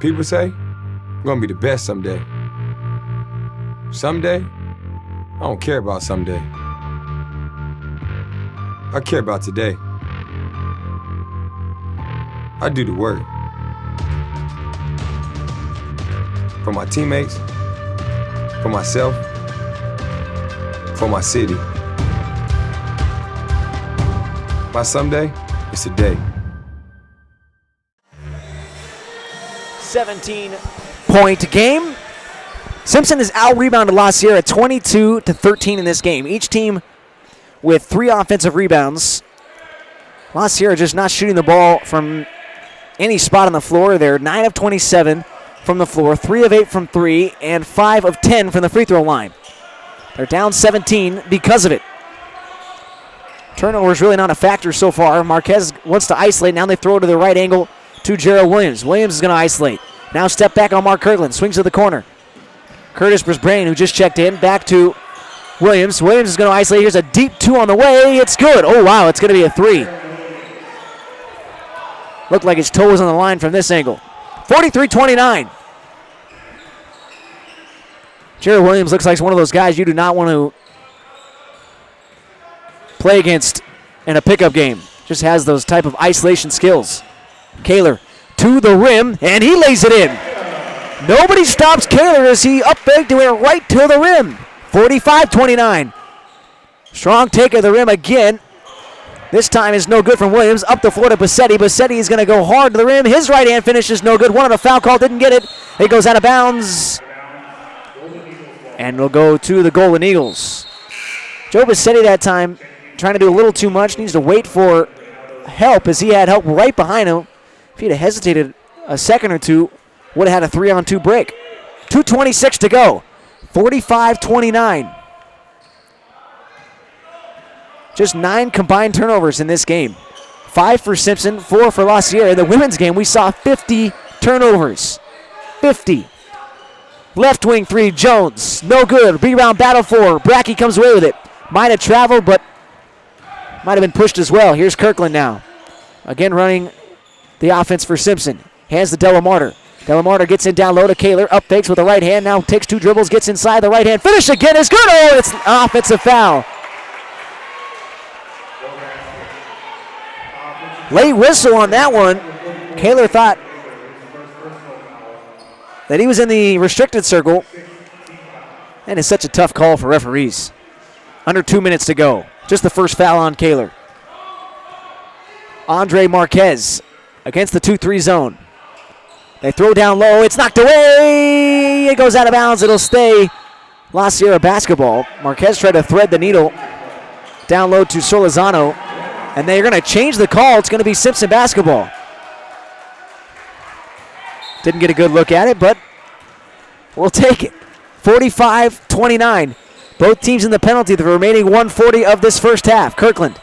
People say, I'm going to be the best someday. Someday? I don't care about someday. I care about today. I do the work. For my teammates, For myself. For my city. My someday is today. 17-point game. Simpson has out-rebounded LaSierra 22-13 in this game. Each team with 3 offensive rebounds. LaSierra just not shooting the ball from any spot on the floor. They're 9 of 27 from the floor, 3 of 8 from 3, and 5 of 10 from the free throw line. They're down 17 because of it. Turnover is really not a factor so far. Marquez wants to isolate. Now they throw it to the right angle to Gerald Williams. Williams is going to isolate. Now step back on Mark Kirkland. Swings to the corner. Curtis Brisbane, who just checked in, back to Williams. Williams is going to isolate. Here's a deep 2 on the way. It's good. Oh, wow, it's going to be a 3. Looked like his toe was on the line from this angle. 43-29. Gerald Williams looks like one of those guys you do not want to play against in a pickup game. Just has those type of isolation skills. Kaler to the rim, and he lays it in. Nobody stops Kaler as he up-faked and went right to the rim. 45-29. Strong take of the rim again. This time is no good from Williams. Up the floor to Bassetti. Bassetti is going to go hard to the rim. His right hand finish is no good. One on a foul call, didn't get it. It goes out of bounds. And will go to the Golden Eagles. Joe Bassetti that time trying to do a little too much. Needs to wait for help as he had help right behind him. If he'd have hesitated a second or two, would have had a 3-on-2 break. 2:26 to go. 45-29. Just 9 combined turnovers in this game. 5 for Simpson, 4 for LaSierra. In the women's game, we saw 50 turnovers. 50. Left wing 3, Jones. No good. Rebound battle for. Brackey comes away with it. Might have traveled, but might have been pushed as well. Here's Kirkland now. Again running the offense for Simpson. Hands to Delamarter. Delamarter gets in down low to Kaler. Up fakes with the right hand. Now takes 2 dribbles. Gets inside the right hand. Finish again is good. Oh, it's an offensive foul. Late whistle on that one. Kaler thought that he was in the restricted circle. And it's such a tough call for referees. Under 2 minutes to go. Just the first foul on Kaler. Andre Marquez against the 2-3 zone. They throw down low. It's knocked away. It goes out of bounds. It'll stay LaSierra basketball. Marquez tried to thread the needle down low to Solizano. And they're going to change the call. It's going to be Simpson basketball. Didn't get a good look at it, but we'll take it. 45-29. Both teams in the penalty, the remaining 140 of this first half. Kirkland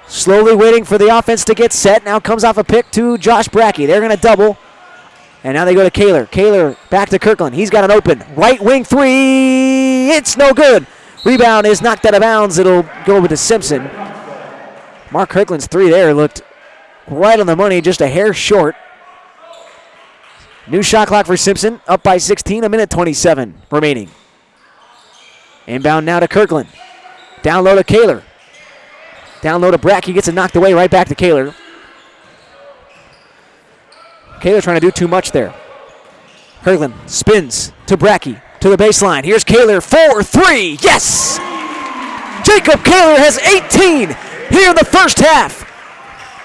slowly waiting for the offense to get set. Now comes off a pick to Josh Brackey. They're going to double. And now they go to Kaler. Kaler back to Kirkland. He's got an open. Right wing 3. It's no good. Rebound is knocked out of bounds. It'll go over to Simpson. Mark Kirkland's 3 there looked right on the money, just a hair short. New shot clock for Simpson, up by 16, 1:27 remaining. Inbound now to Kirkland. Down low to Kaler. Down low to Brackey, gets it knocked away, right back to Kaler. Kaler trying to do too much there. Kirkland spins to Brackey, to the baseline. Here's Kaler, 4-3, yes! Jacob Kaler has 18 here in the first half.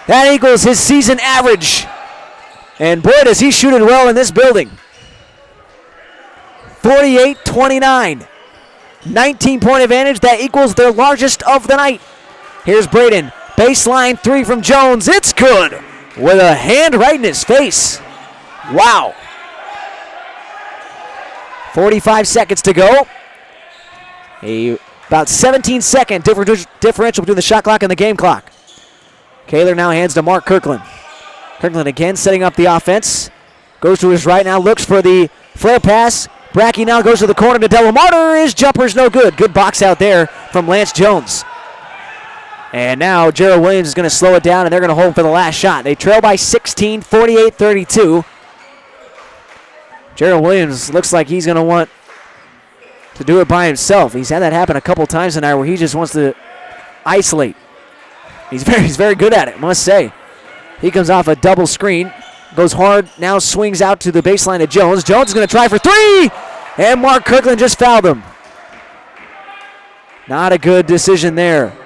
That equals his season average. And boy, does he shoot it well in this building. 48-29. 19-point advantage. That equals their largest of the night. Here's Braden. Baseline 3 from Jones. It's good. With a hand right in his face. Wow. 45 seconds to go. About 17-second differential between the shot clock and the game clock. Kaler now hands to Mark Kirkland. Kirkland again setting up the offense. Goes to his right now, looks for the flare pass. Brackey now goes to the corner to Delamarter. His jumper's no good. Good box out there from Lance Jones. And now Gerald Williams is going to slow it down, and they're going to hold for the last shot. They trail by 16, 48-32. Gerald Williams looks like he's going to want to do it by himself. He's had that happen a couple times tonight where he just wants to isolate. He's very good at it, must say. He comes off a double screen, goes hard, now swings out to the baseline of Jones. Jones is going to try for 3. And Mark Kirkland just fouled him. Not a good decision there.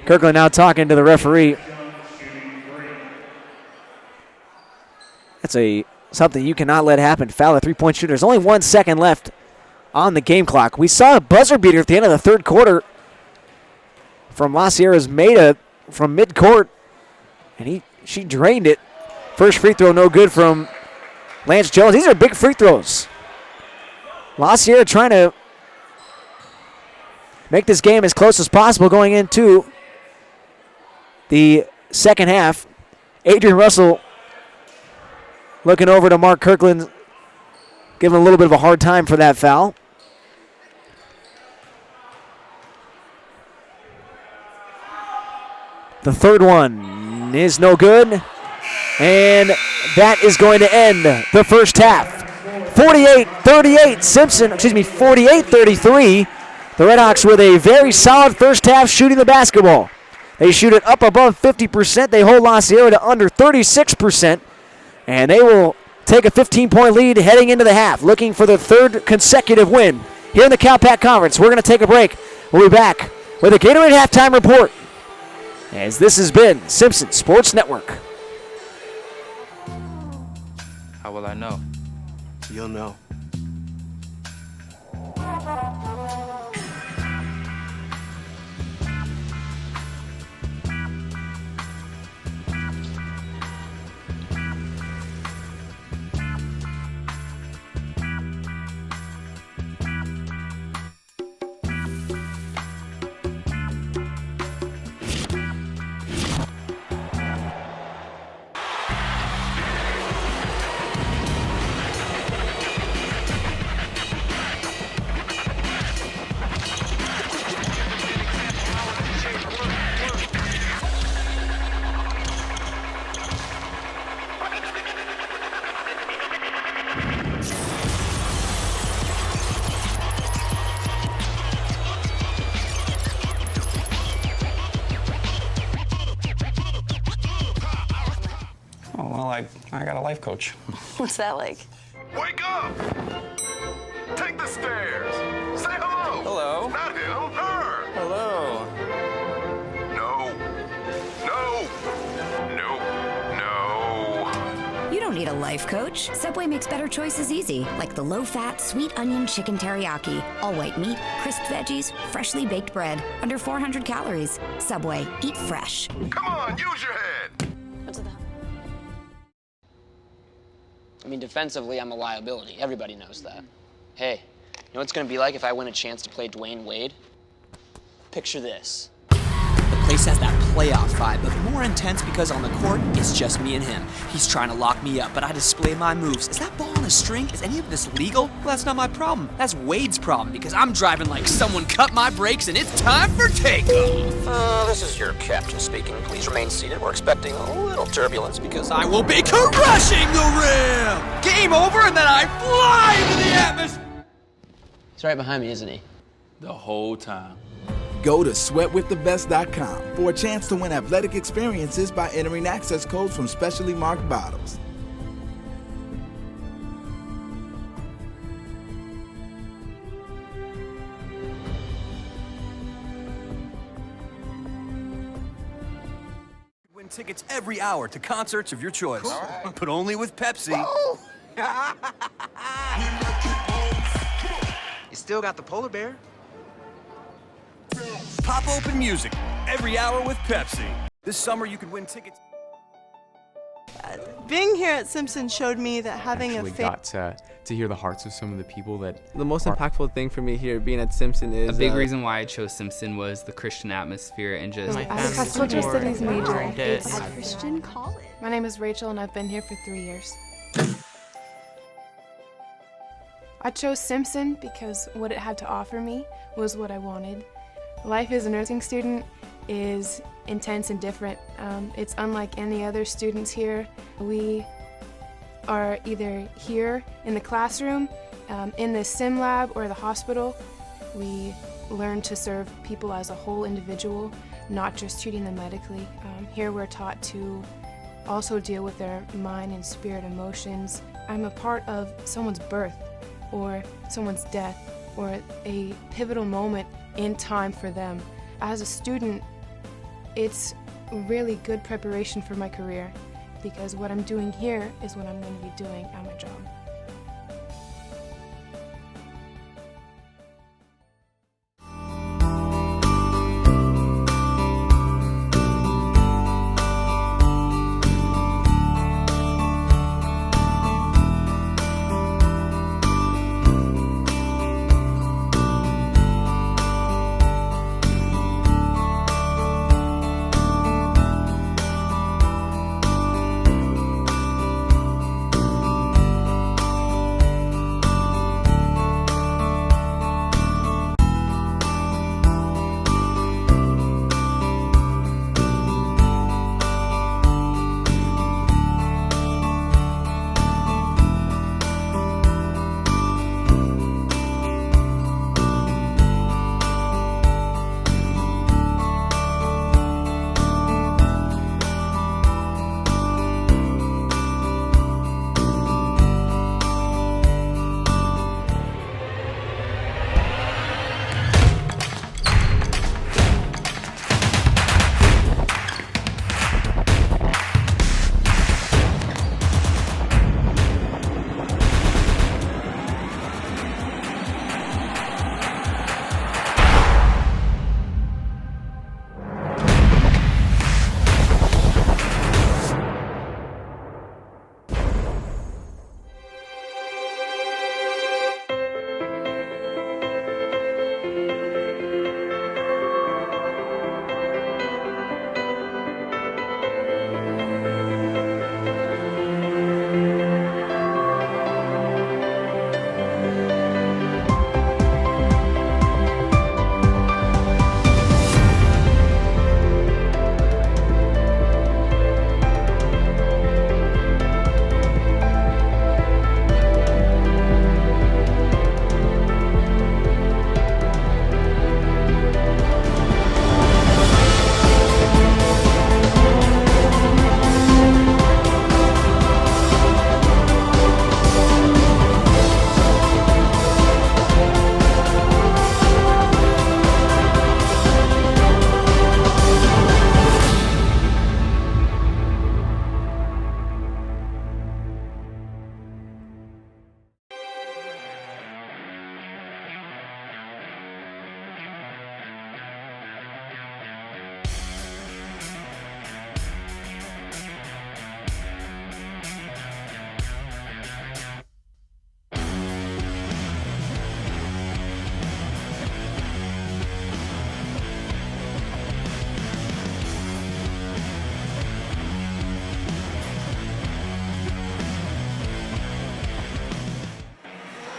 Kirkland now talking to the referee. That's something you cannot let happen. Foul a three-point shooter. There's only 1 second left on the game clock. We saw a buzzer beater at the end of the third quarter from LaSierra's Maida from midcourt, and she drained it. First free throw no good from Lance Jones. These are big free throws. LaSierra trying to make this game as close as possible going into the second half. Adrian Russell looking over to Mark Kirkland, giving a little bit of a hard time for that foul. The third one is no good. And that is going to end the first half. 48-38, Simpson, 48-33. The Redhawks with a very solid first half shooting the basketball. They shoot it up above 50%. They hold LaSierra to under 36%. And they will take a 15-point lead heading into the half, looking for the third consecutive win here in the Cal-Pac Conference. We're going to take a break. We'll be back with a Gatorade Halftime Report, as this has been Simpson Sports Network. How will I know? You'll know. I got a life coach. What's that like? Wake up! Take the stairs. Say hello. Hello. Not him, her. Hello. No. No. No. You don't need a life coach. Subway makes better choices easy, like the low-fat, sweet onion chicken teriyaki. All white meat, crisp veggies, freshly baked bread, under 400 calories. Subway, eat fresh. Come on, use your head. What's that? I mean, defensively, I'm a liability. Everybody knows that. Hey, you know what it's going to be like if I win a chance to play Dwayne Wade? Picture this. The place has that playoff vibe, but more intense because on the court, it's just me and him. He's trying to lock me up, but I display my moves. Is that ball on a string? Is any of this legal? Well, that's not my problem. That's Wade's problem, because I'm driving like someone cut my brakes and it's time for takeoff. This is your captain speaking. Please remain seated. We're expecting a little turbulence because I will be crushing the rim! Game over, and then I fly into the atmosphere! He's right behind me, isn't he? The whole time. Go to sweatwiththebest.com for a chance to win athletic experiences by entering access codes from specially marked bottles. Win tickets every hour to concerts of your choice, but only with Pepsi. You still got the polar bear? Pop open music every hour with Pepsi. This summer you could win tickets. Being here at Simpson showed me that having Actually got to hear the hearts of some of the people that The most impactful thing for me here being at Simpson is a big reason why I chose Simpson was the Christian atmosphere and just I'm a cultural studies major. It's a Christian college. My name is Rachel, and I've been here for 3 years. I chose Simpson because what it had to offer me was what I wanted. Life as a nursing student is intense and different. It's unlike any other students here. We are either here in the classroom, in the sim lab, or the hospital. We learn to serve people as a whole individual, not just treating them medically. Here we're taught to also deal with their mind and spirit emotions. I'm a part of someone's birth or someone's death or a pivotal moment in time for them. As a student, it's really good preparation for my career because what I'm doing here is what I'm going to be doing at my job.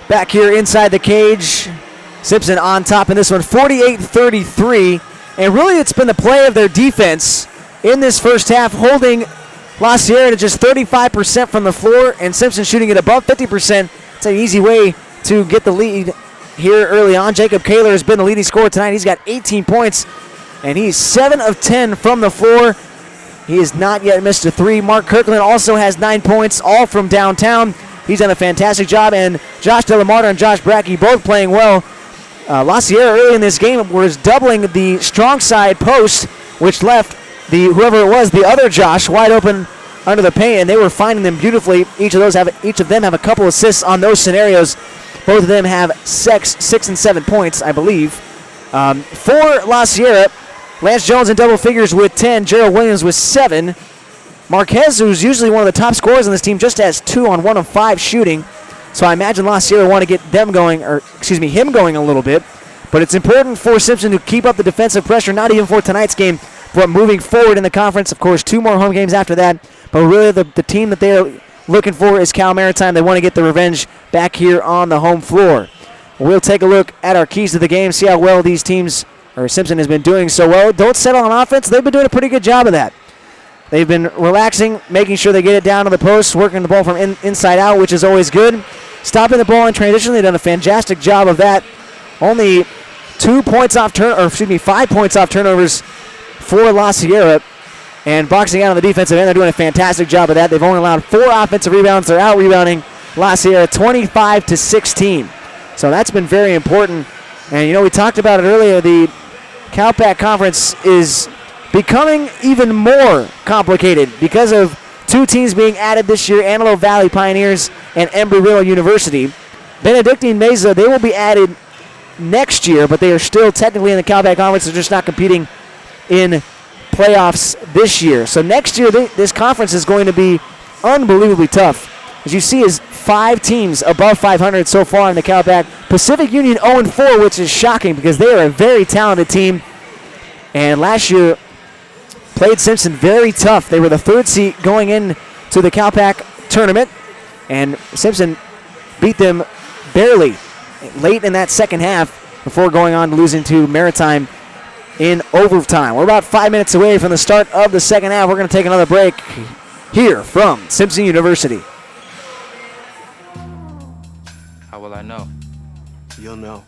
Back here inside the cage, Simpson on top in this one, 48-33. And really it's been the play of their defense in this first half, holding LaSierra to just 35% from the floor, and Simpson shooting it above 50%. It's an easy way to get the lead here early on. Jacob Kaler has been the leading scorer tonight. He's got 18 points, and he's 7 of 10 from the floor. He has not yet missed a three. Mark Kirkland also has 9 points, all from downtown. He's done a fantastic job, and Josh Delamarta and Josh Brackey both playing well. LaSierra early in this game was doubling the strong side post, which left whoever it was, the other Josh, wide open under the paint, and they were finding them beautifully. Each of them have a couple assists on those scenarios. Both of them have 6 and 7 points, I believe. For LaSierra, Lance Jones in double figures with 10, Gerald Williams with 7. Marquez, who's usually one of the top scorers on this team, just has 2 on 1 of 5 shooting. So I imagine LaSierra want to get him going a little bit. But it's important for Simpson to keep up the defensive pressure, not even for tonight's game, but moving forward in the conference. Of course, 2 more home games after that. But really the team that they're looking for is Cal Maritime. They want to get the revenge back here on the home floor. We'll take a look at our keys to the game, see how well these teams, or Simpson has been doing so well. Don't settle on offense. They've been doing a pretty good job of that. They've been relaxing, making sure they get it down to the post, working the ball from inside out, which is always good. Stopping the ball in transition, they've done a fantastic job of that. Only 5 points off turnovers for LaSierra. and boxing out on the defensive end. They're doing a fantastic job of that. They've only allowed 4 offensive rebounds. They're out-rebounding LaSierra 25-16. So that's been very important. And, we talked about it earlier. The Calpac Conference is becoming even more complicated because of 2 teams being added this year, Antelope Valley Pioneers and Embry-Riddle University. Benedictine Mesa, they will be added next year, but they are still technically in the Calpac Conference. They're just not competing in playoffs this year. So next year, this conference is going to be unbelievably tough. As you see, is 5 teams above 500 so far in the Calpac. Pacific Union 0-4, which is shocking because they are a very talented team. And last year played Simpson very tough. They were the 3rd seed going into the Calpac tournament, and Simpson beat them barely late in that second half before going on to losing to Maritime in overtime. We're about 5 minutes away from the start of the second half. We're going to take another break here from Simpson University. How will I know? You'll know.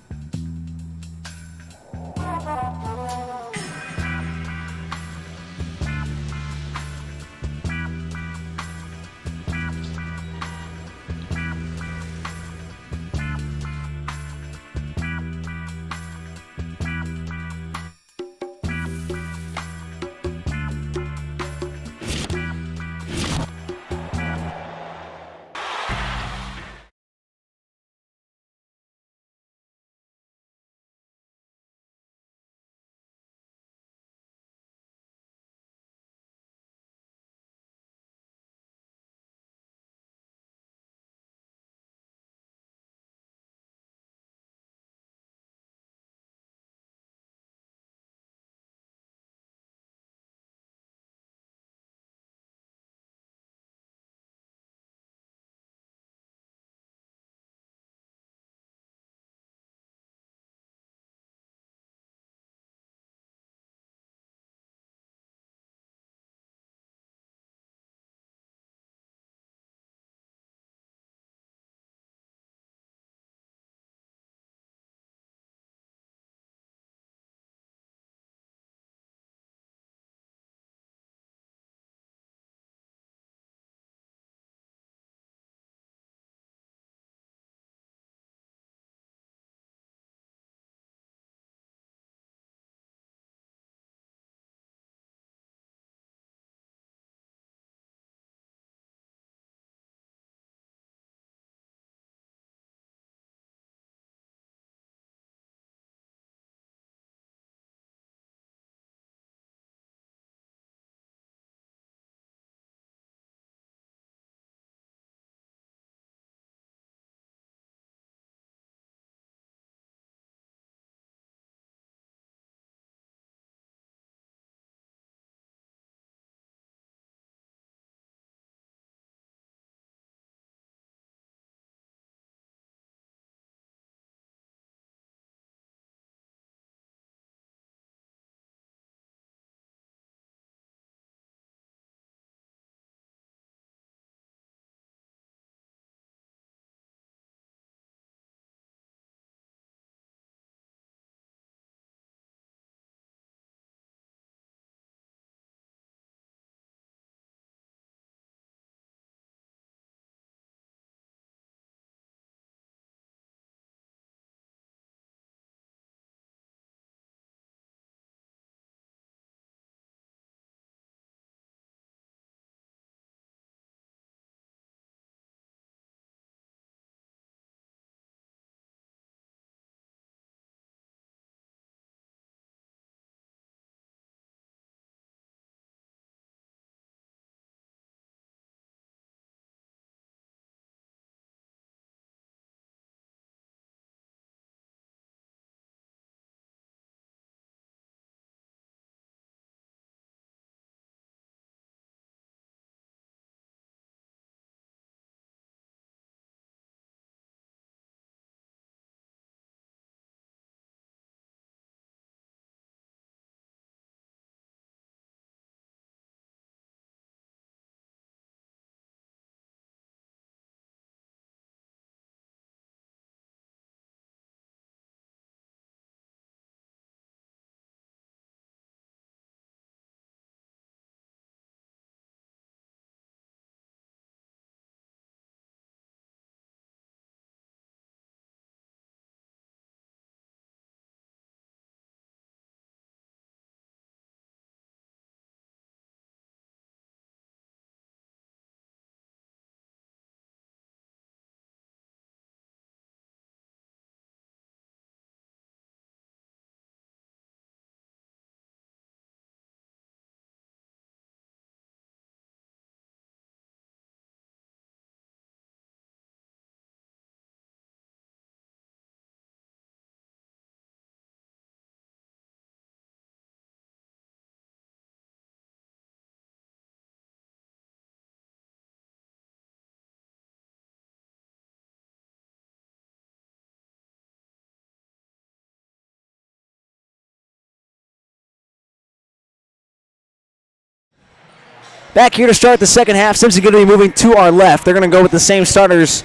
Back here to start the second half. Simpson going to be moving to our left. They're going to go with the same starters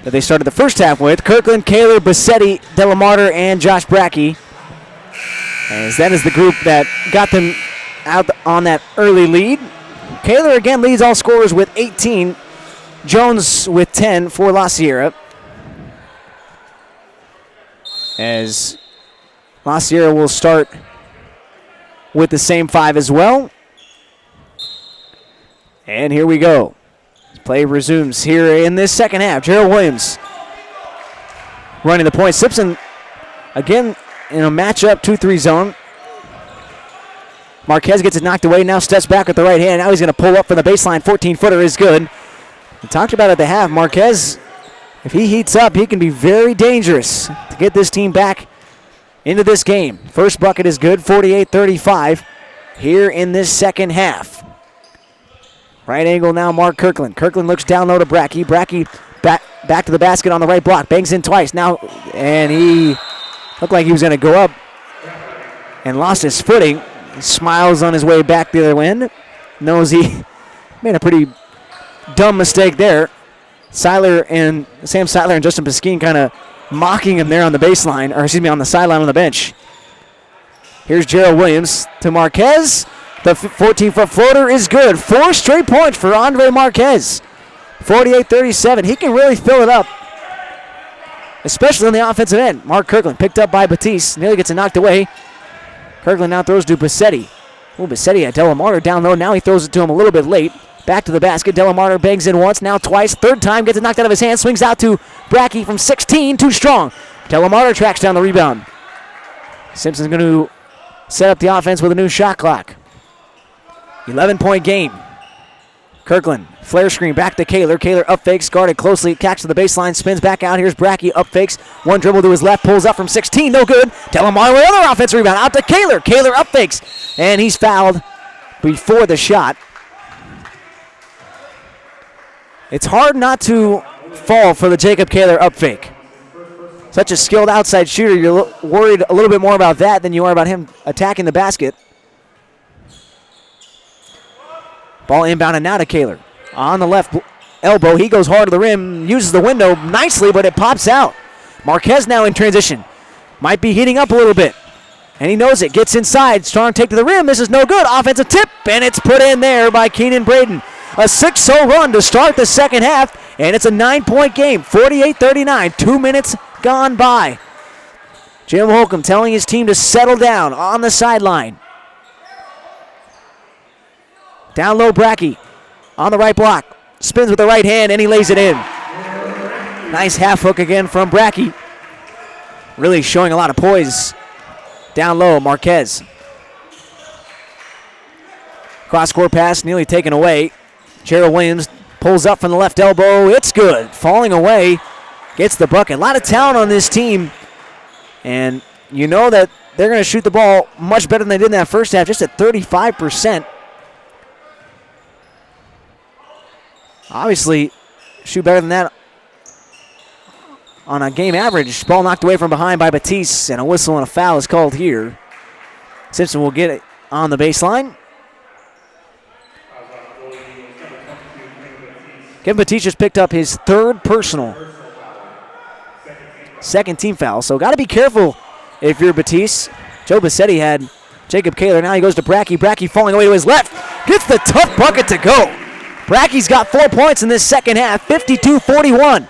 that they started the first half with. Kirkland, Kaler, Bassetti, Delamarter, and Josh Brackey. As that is the group that got them out on that early lead. Kaler again leads all scorers with 18. Jones with 10 for LaSierra. As LaSierra will start with the same 5 as well. And here we go. Play resumes here in this second half. Gerald Williams running the point. Simpson again in a matchup 2-3 zone. Marquez gets it knocked away. Now steps back with the right hand. Now he's going to pull up from the baseline. 14-footer is good. We talked about at the half. Marquez, if he heats up, he can be very dangerous to get this team back into this game. First bucket is good. 48-35 here in this second half. Right angle now, Mark Kirkland. Kirkland looks down low to Brackey. Brackey back to the basket on the right block. Bangs in twice now, and he looked like he was going to go up and lost his footing. He smiles on his way back the other end. Knows he made a pretty dumb mistake there. Sam Seiler and Justin Pasquine kind of mocking him there on the baseline, or excuse me, on the sideline on the bench. Here's Gerald Williams to Marquez. The 14-foot floater is good. 4 straight points for Andre Marquez. 48-37. He can really fill it up, especially on the offensive end. Mark Kirkland picked up by Batiste. Nearly gets it knocked away. Kirkland now throws to Bassetti. Bassetti at Delamarter down low. Now he throws it to him a little bit late. Back to the basket. Delamarter bangs in once, now twice. Third time, gets it knocked out of his hand. Swings out to Brackey from 16. Too strong. Delamarter tracks down the rebound. Simpson's going to set up the offense with a new shot clock. 11-point game. Kirkland, flare screen, back to Kaler. Kaler up fakes, guarded closely, catches to the baseline, spins back out. Here's Brackey, up fakes. One dribble to his left, pulls up from 16, no good. Delamarter with another offensive rebound, out to Kaler. Kaler up fakes, and he's fouled before the shot. It's hard not to fall for the Jacob Kaler up fake. Such a skilled outside shooter, you're worried a little bit more about that than you are about him attacking the basket. Ball inbounded now to Kaler. On the left elbow, he goes hard to the rim, uses the window nicely, but it pops out. Marquez now in transition. Might be heating up a little bit. And he knows it. Gets inside. Strong take to the rim. This is no good. Offensive tip, and it's put in there by Keenan Braden. A 6-0 run to start the second half, and it's a 9-point game. 48-39. 2 minutes gone by. Jim Holcomb telling his team to settle down on the sideline. Down low, Brackey on the right block. Spins with the right hand, and he lays it in. Nice half hook again from Brackey. Really showing a lot of poise. Down low, Marquez. Cross-court pass nearly taken away. Gerald Williams pulls up from the left elbow. It's good. Falling away. Gets the bucket. A lot of talent on this team. And you know that they're going to shoot the ball much better than they did in that first half, just at 35%. Obviously, shoot better than that on a game average. Ball knocked away from behind by Batiste, and a whistle and a foul is called here. Simpson will get it on the baseline. Kevin Batiste just picked up his third personal. Second team foul, so got to be careful if you're Batiste. Joe Bassetti had Jacob Kaler. Now he goes to Brackey. Brackey falling away to his left. Gets the tough bucket to go. Brackey's got 4 points in this second half, 52-41.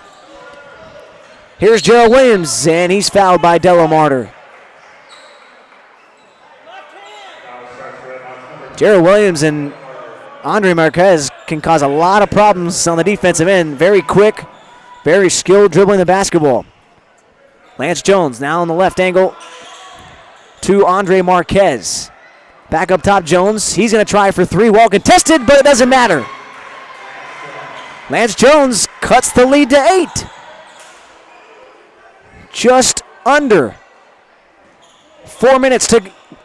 Here's Gerald Williams, and he's fouled by Delamarter. Gerald Williams and Andre Marquez can cause a lot of problems on the defensive end. Very quick, very skilled dribbling the basketball. Lance Jones now on the left angle to Andre Marquez. Back up top, Jones. He's going to try for 3. Well contested, but it doesn't matter. Lance Jones cuts the lead to 8. Just under 4 minutes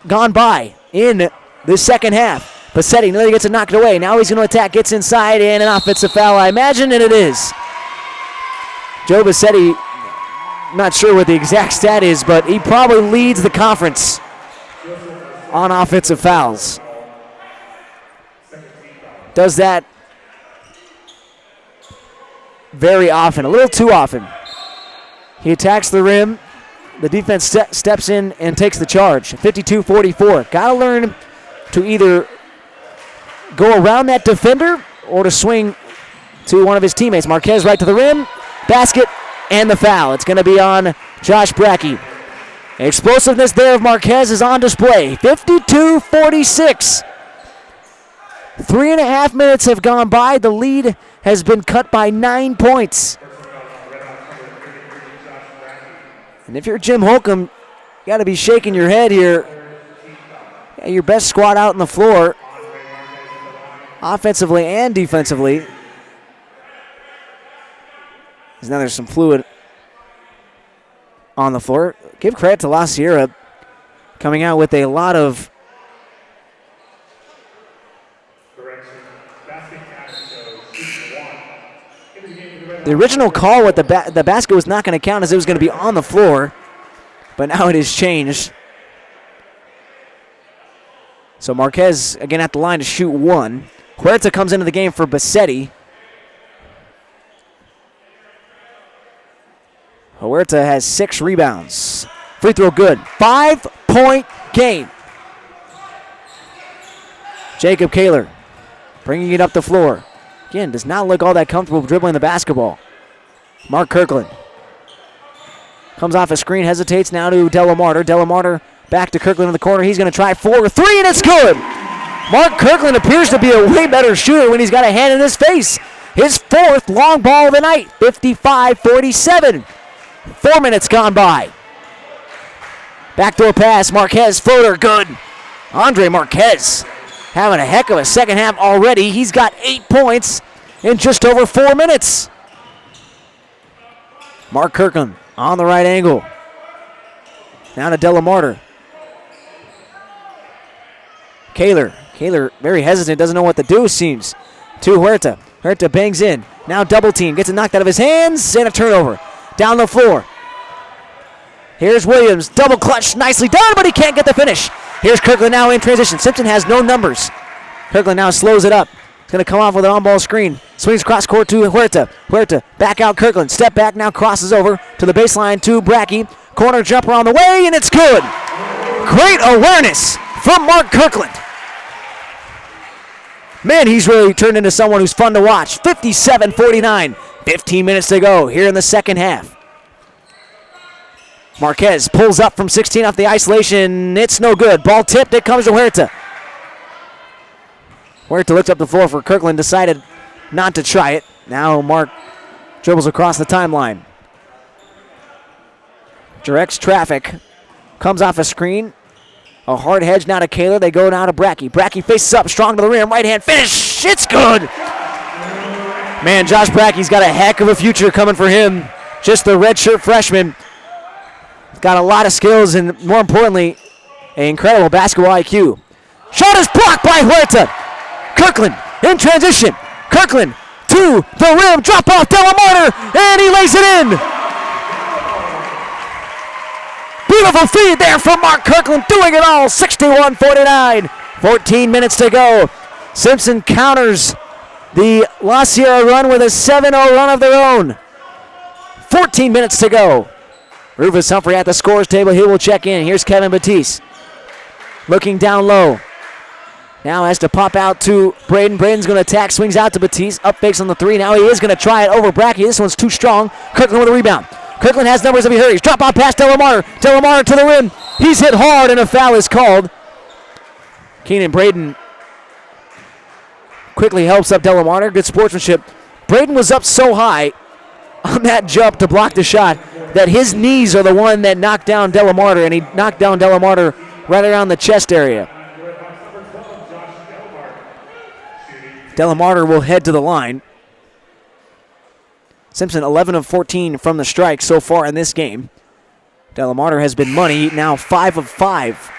gone by in the second half. Bassetti nearly gets it knocked away. Now he's going to attack, gets inside, and an offensive foul, I imagine, and it is. Joe Bassetti, not sure what the exact stat is, but he probably leads the conference on offensive fouls. does that very often, a little too often. He attacks the rim. The defense steps in and takes the charge. 52-44. Got to learn to either go around that defender or to swing to one of his teammates. Marquez right to the rim, basket, and the foul. It's going to be on Josh Brackey. Explosiveness there of Marquez is on display. 52-46. 3.5 minutes have gone by. The lead has been cut by 9 points. And if you're Jim Holcomb, you got to be shaking your head here. Yeah, your best squad out on the floor, offensively and defensively. Now there's some fluid on the floor. Give credit to LaSierra coming out with a lot of the original call with the basket was not going to count as it was going to be on the floor, but now it has changed. So Marquez again at the line to shoot one. Huerta comes into the game for Bassetti. Huerta has 6 rebounds. Free throw good. 5-point game. Jacob Kaler bringing it up the floor. Again, does not look all that comfortable dribbling the basketball. Mark Kirkland comes off a screen, hesitates now to Delamarter. Delamarter back to Kirkland in the corner. He's going to try 4-3, and it's good. Mark Kirkland appears to be a way better shooter when he's got a hand in his face. His 4th long ball of the night, 55-47. 4 minutes gone by. Backdoor pass, Marquez, floater, good. Andre Marquez having a heck of a second half already. He's got 8 points in just over 4 minutes. Mark Kirkland on the right angle. Now to Delamarter. Kaler very hesitant, doesn't know what to do, it seems. To Huerta. Huerta bangs in. Now double team, gets it knocked out of his hands, and a turnover. Down the floor. Here's Williams, double clutch, nicely done, but he can't get the finish. Here's Kirkland now in transition. Simpson has no numbers. Kirkland now slows it up. He's going to come off with an on-ball screen. Swings cross court to Huerta. Huerta back out Kirkland. Step back now, crosses over to the baseline to Brackey. Corner jumper on the way, and it's good. Great awareness from Mark Kirkland. Man, he's really turned into someone who's fun to watch. 57-49. 15 minutes to go here in the second half. Marquez pulls up from 16 off the isolation. It's no good. Ball tipped. It comes to Huerta. Huerta looked up the floor for Kirkland, decided not to try it. Now Mark dribbles across the timeline. Directs traffic. Comes off a screen. A hard hedge now to Kaler. They go now to Brackey. Brackey faces up, strong to the rim. Right hand finish. It's good. Man, Josh Brackey's got a heck of a future coming for him. Just the redshirt freshman. He's got a lot of skills and, more importantly, an incredible basketball IQ. Shot is blocked by Huerta. Kirkland in transition. Kirkland to the rim. Drop off Delamarter, and he lays it in. Beautiful feed there from Mark Kirkland, doing it all. 61-49. 14 minutes to go. Simpson counters the LaSierra run with a 7-0 run of their own. 14 minutes to go. Rufus Humphrey at the scores table. He will check in. Here's Kevin Batiste. Looking down low. Now has to pop out to Braden. Braden's going to attack. Swings out to Batiste. Up fakes on the 3. Now he is going to try it over Brackey. This one's too strong. Kirkland with a rebound. Kirkland has numbers if he hurries. Drop off past Delamarter. Delamarter to the rim. He's hit hard and a foul is called. Keenan Braden quickly helps up Delamarter. Good sportsmanship. Braden was up so high on that jump to block the shot that his knees are the one that knocked down Delamarter, and he knocked down Delamarter right around the chest area. Delamarter will head to the line. Simpson 11 of 14 from the strike so far in this game. Delamarter has been money, now 5 of 5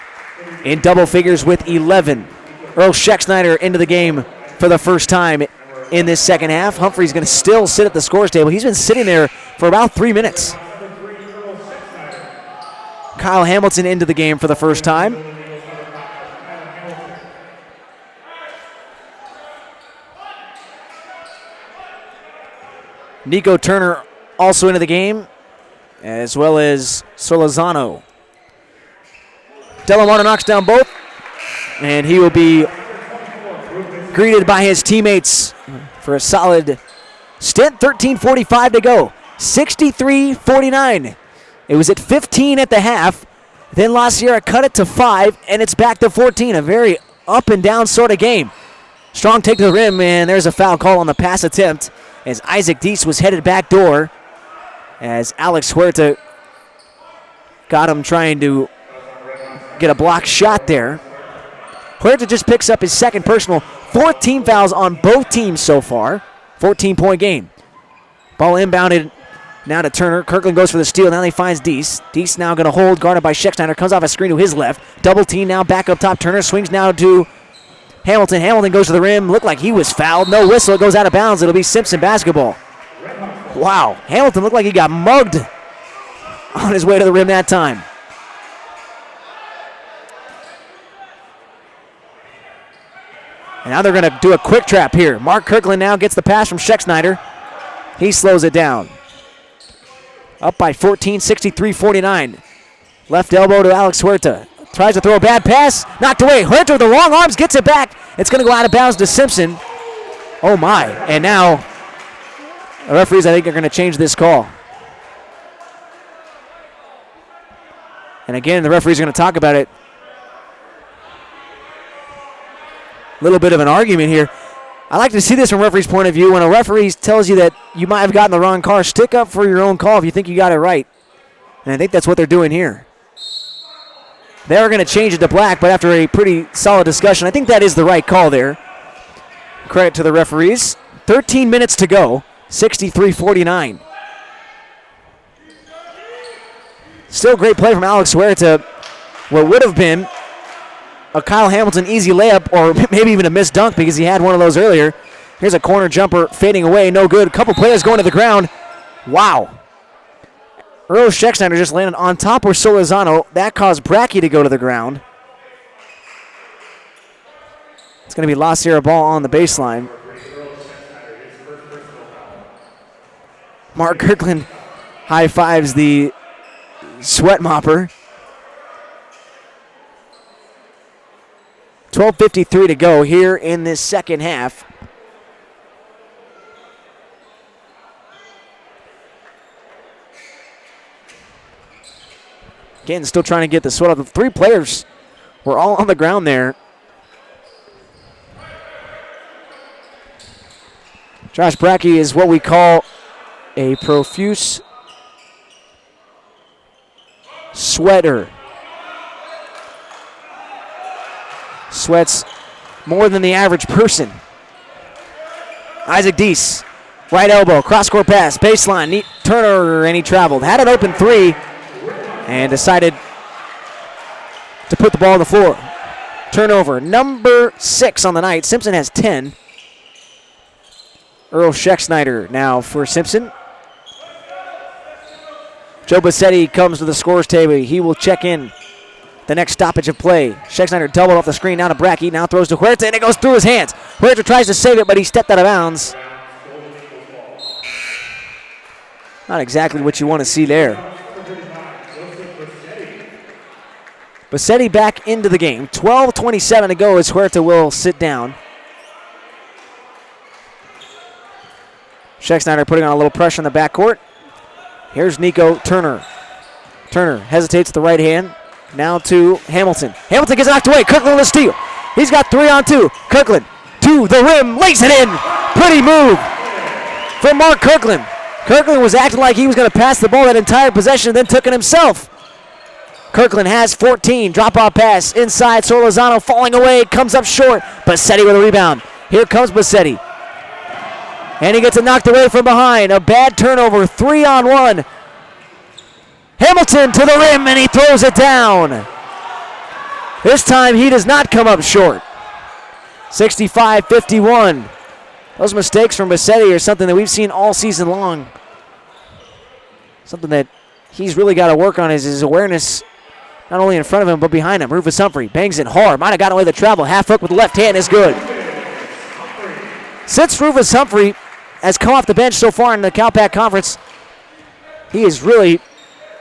in double figures with 11. Earl Scheck-Snyder into the game for the first time in this second half. Humphrey's going to still sit at the scores table. He's been sitting there for about 3 minutes. Kyle Hamilton into the game for the first time. Nico Turner also into the game, as well as Solazano. Delamarta knocks down both, and he will be greeted by his teammates for a solid stint. 13:45 to go. 63-49. It was at 15 at the half. Then LaSierra cut it to 5, and it's back to 14. A very up and down sort of game. Strong take to the rim, and there's a foul call on the pass attempt as Isaac Deese was headed back door as Alex Huerta got him trying to get a block shot there. Huerta just picks up his second personal. 14 fouls on both teams so far. 14-point game. Ball inbounded now to Turner. Kirkland goes for the steal. Now he finds Deese. Deese now going to hold, guarded by Schecksteiner. Comes off a screen to his left. Double team now back up top. Turner swings now to Hamilton. Hamilton goes to the rim. Looked like he was fouled. No whistle. It goes out of bounds. It'll be Simpson basketball. Wow. Hamilton looked like he got mugged on his way to the rim that time. And now they're going to do a quick trap here. Mark Kirkland now gets the pass from Schecksteiner. He slows it down. Up by 14, 63-49. Left elbow to Alex Huerta. Tries to throw a bad pass. Knocked away. Huerta with the long arms gets it back. It's going to go out of bounds to Simpson. Oh, my. And now the referees, I think, are going to change this call. And again, the referees are going to talk about it. A little bit of an argument here. I like to see this from a referee's point of view. When a referee tells you that you might have gotten the wrong call, stick up for your own call if you think you got it right. And I think that's what they're doing here. They are going to change it to black, but after a pretty solid discussion, I think that is the right call there. Credit to the referees. 13 minutes to go, 63-49. Still great play from Alex Huerta. What would have been a Kyle Hamilton easy layup or maybe even a missed dunk because he had one of those earlier. Here's a corner jumper fading away. No good. A couple players going to the ground. Wow. Earl Schecksteiner just landed on top of Solazano. That caused Brackey to go to the ground. It's going to be LaSierra ball on the baseline. Mark Kirkland high fives the sweat mopper. 12:53 to go here in this second half. Again, still trying to get the sweat up. The three players were all on the ground there. Josh Brackey is what we call a profuse sweater. Sweats more than the average person. Isaac Deese, right elbow, cross-court pass, baseline, neat Turner, and he traveled. Had an open three and decided to put the ball on the floor. Turnover, number 6 on the night. Simpson has 10. Earl Schecksteiner now for Simpson. Joe Bassetti comes to the scores table. He will check in the next stoppage of play. Schecksteiner doubled off the screen, now to Brackey, now throws to Huerta, and it goes through his hands. Huerta tries to save it, but he stepped out of bounds. Not exactly what you want to see there. Bassetti back into the game. 12:27 to go as Huerta will sit down. Schecksteiner putting on a little pressure in the backcourt. Here's Nico Turner. Turner hesitates the right hand. Now to Hamilton. Hamilton gets knocked away. Kirkland with a steal. He's got 3 on 2. Kirkland to the rim. Lays it in. Pretty move from Mark Kirkland. Kirkland was acting like he was going to pass the ball that entire possession, then took it himself. Kirkland has 14. Drop-off pass inside. Solazano falling away. Comes up short. Bassetti with a rebound. Here comes Bassetti. And he gets it knocked away from behind. A bad turnover. 3 on 1. Hamilton to the rim, and he throws it down. This time he does not come up short. 65-51. Those mistakes from Bassetti are something that we've seen all season long. Something that he's really got to work on is his awareness, not only in front of him, but behind him. Rufus Humphrey bangs it hard. Might have gotten away the travel. Half hook with the left hand is good. Since Rufus Humphrey has come off the bench so far in the Cal-Pac Conference. He has really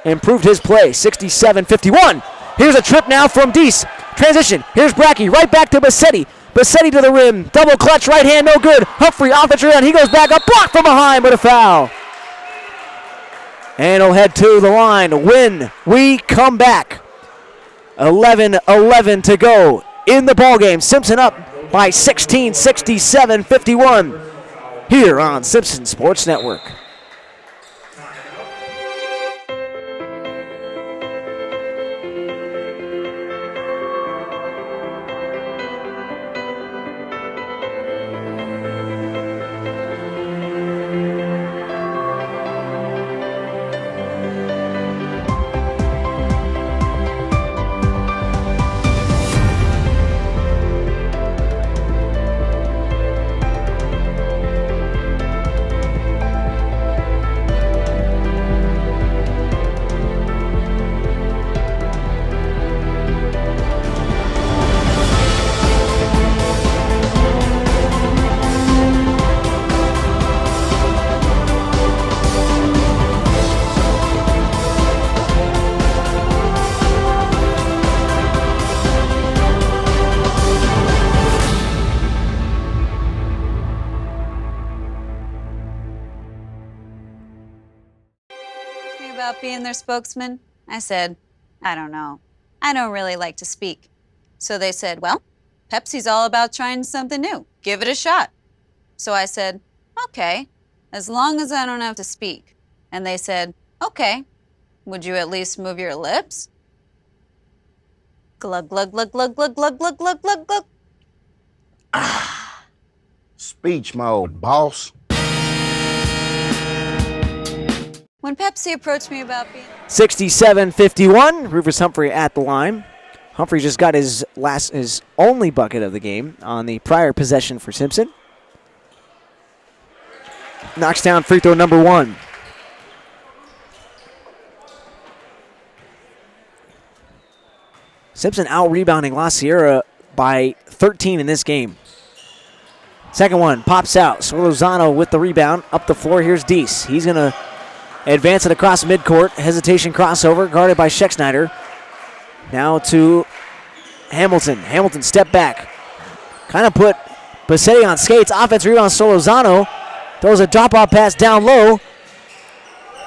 improved his play. 67-51. Here's a trip now from Deese. Transition. Here's Brackey. Right back to Bassetti. Bassetti to the rim. Double clutch. Right hand. No good. Humphrey off the rebound. He goes back up. Blocked from behind, but a foul. And he'll head to the line when we come back. 11-11 to go in the ballgame. Simpson up by 16, 67-51 here on Simpson Sports Network. About being their spokesman? I said, I don't know. I don't really like to speak. So they said, well, Pepsi's all about trying something new. Give it a shot. So I said, okay, as long as I don't have to speak. And they said, okay, would you at least move your lips? Glug, glug, glug, glug, glug, glug, glug, glug, glug, glug. Speech mode, boss. When Pepsi approached me about being 67-51, Rufus Humphrey at the line. Humphrey just got his only bucket of the game on the prior possession for Simpson. Knocks down free throw number 1. Simpson out-rebounding LaSierra by 13 in this game. Second one pops out. Solozano with the rebound. Up the floor, here's Deese. He's going to advance it across midcourt. Hesitation crossover, guarded by Scheckschneider. Now to Hamilton. Hamilton step back. Kind of put Bassetti on skates. Offense rebound, Solozano. Throws a drop-off pass down low.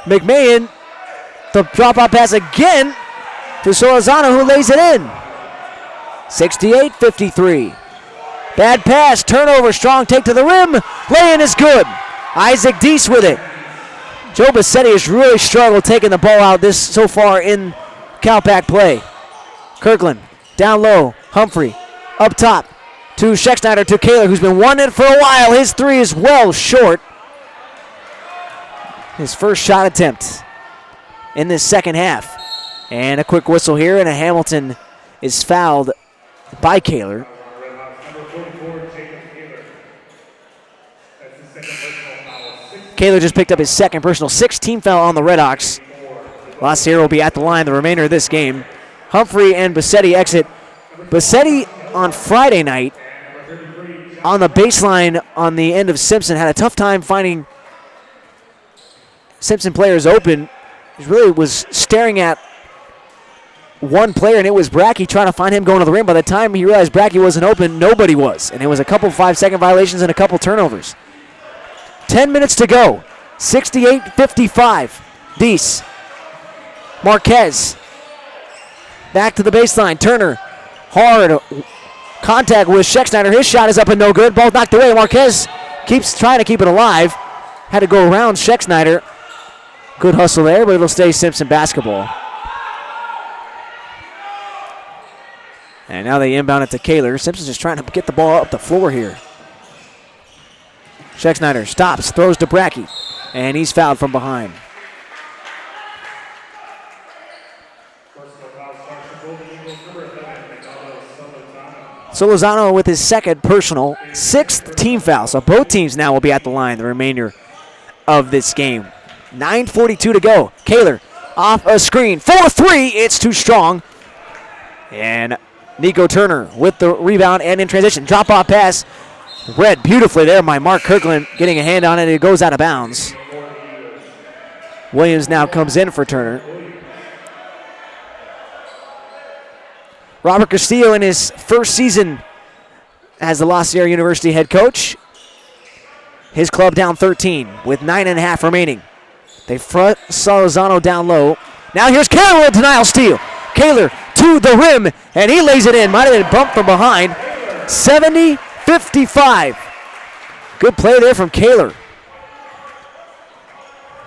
McMahon, the drop-off pass again to Solozano, who lays it in. 68-53. Bad pass, turnover, strong take to the rim. Lay-in is good. Isaac Deese with it. Joe Bassetti has really struggled taking the ball out this so far in Cal-Pac play. Kirkland, down low. Humphrey, up top to Scheckschneider to Kaler, who's been wanting it for a while. His three is well short. His first shot attempt in this second half. And a quick whistle here, and a Hamilton is fouled by Kaler. Kaler just picked up his second personal. 6-team foul on the Redhawks. LaSierra will be at the line the remainder of this game. Humphrey and Bassetti exit. Bassetti on Friday night on the baseline on the end of Simpson had a tough time finding Simpson players open. He really was staring at one player, and it was Brackey, trying to find him going to the rim. By the time he realized Brackey wasn't open, nobody was. And it was a couple 5-second violations and a couple turnovers. 10 minutes to go. 68-55. Deese. Marquez. Back to the baseline. Turner. Hard contact with Scheckschneider. His shot is up and no good. Ball knocked away. Marquez keeps trying to keep it alive. Had to go around Scheckschneider. Good hustle there, but it'll stay Simpson basketball. And now they inbound it to Kaler. Simpson's just trying to get the ball up the floor here. Scheckschneider stops, throws to Brackey, and he's fouled from behind. Solozano with his second personal, 6th team foul. So both teams now will be at the line the remainder of this game. 9:42 to go. Kaler off a screen. 4-3. It's too strong. And Nico Turner with the rebound and in transition. Drop-off pass Read beautifully there by Mark Kirkland, getting a hand on it. It goes out of bounds. Williams now comes in for Turner. Robert Castillo in his first season as the LaSierra University head coach. His club down 13 with 9.5 remaining. They front Salazano down low. Now here's Kaler with a denial steal. Kaler to the rim, and he lays it in. Might have been bumped from behind. 70-55. Good play there from Kaler.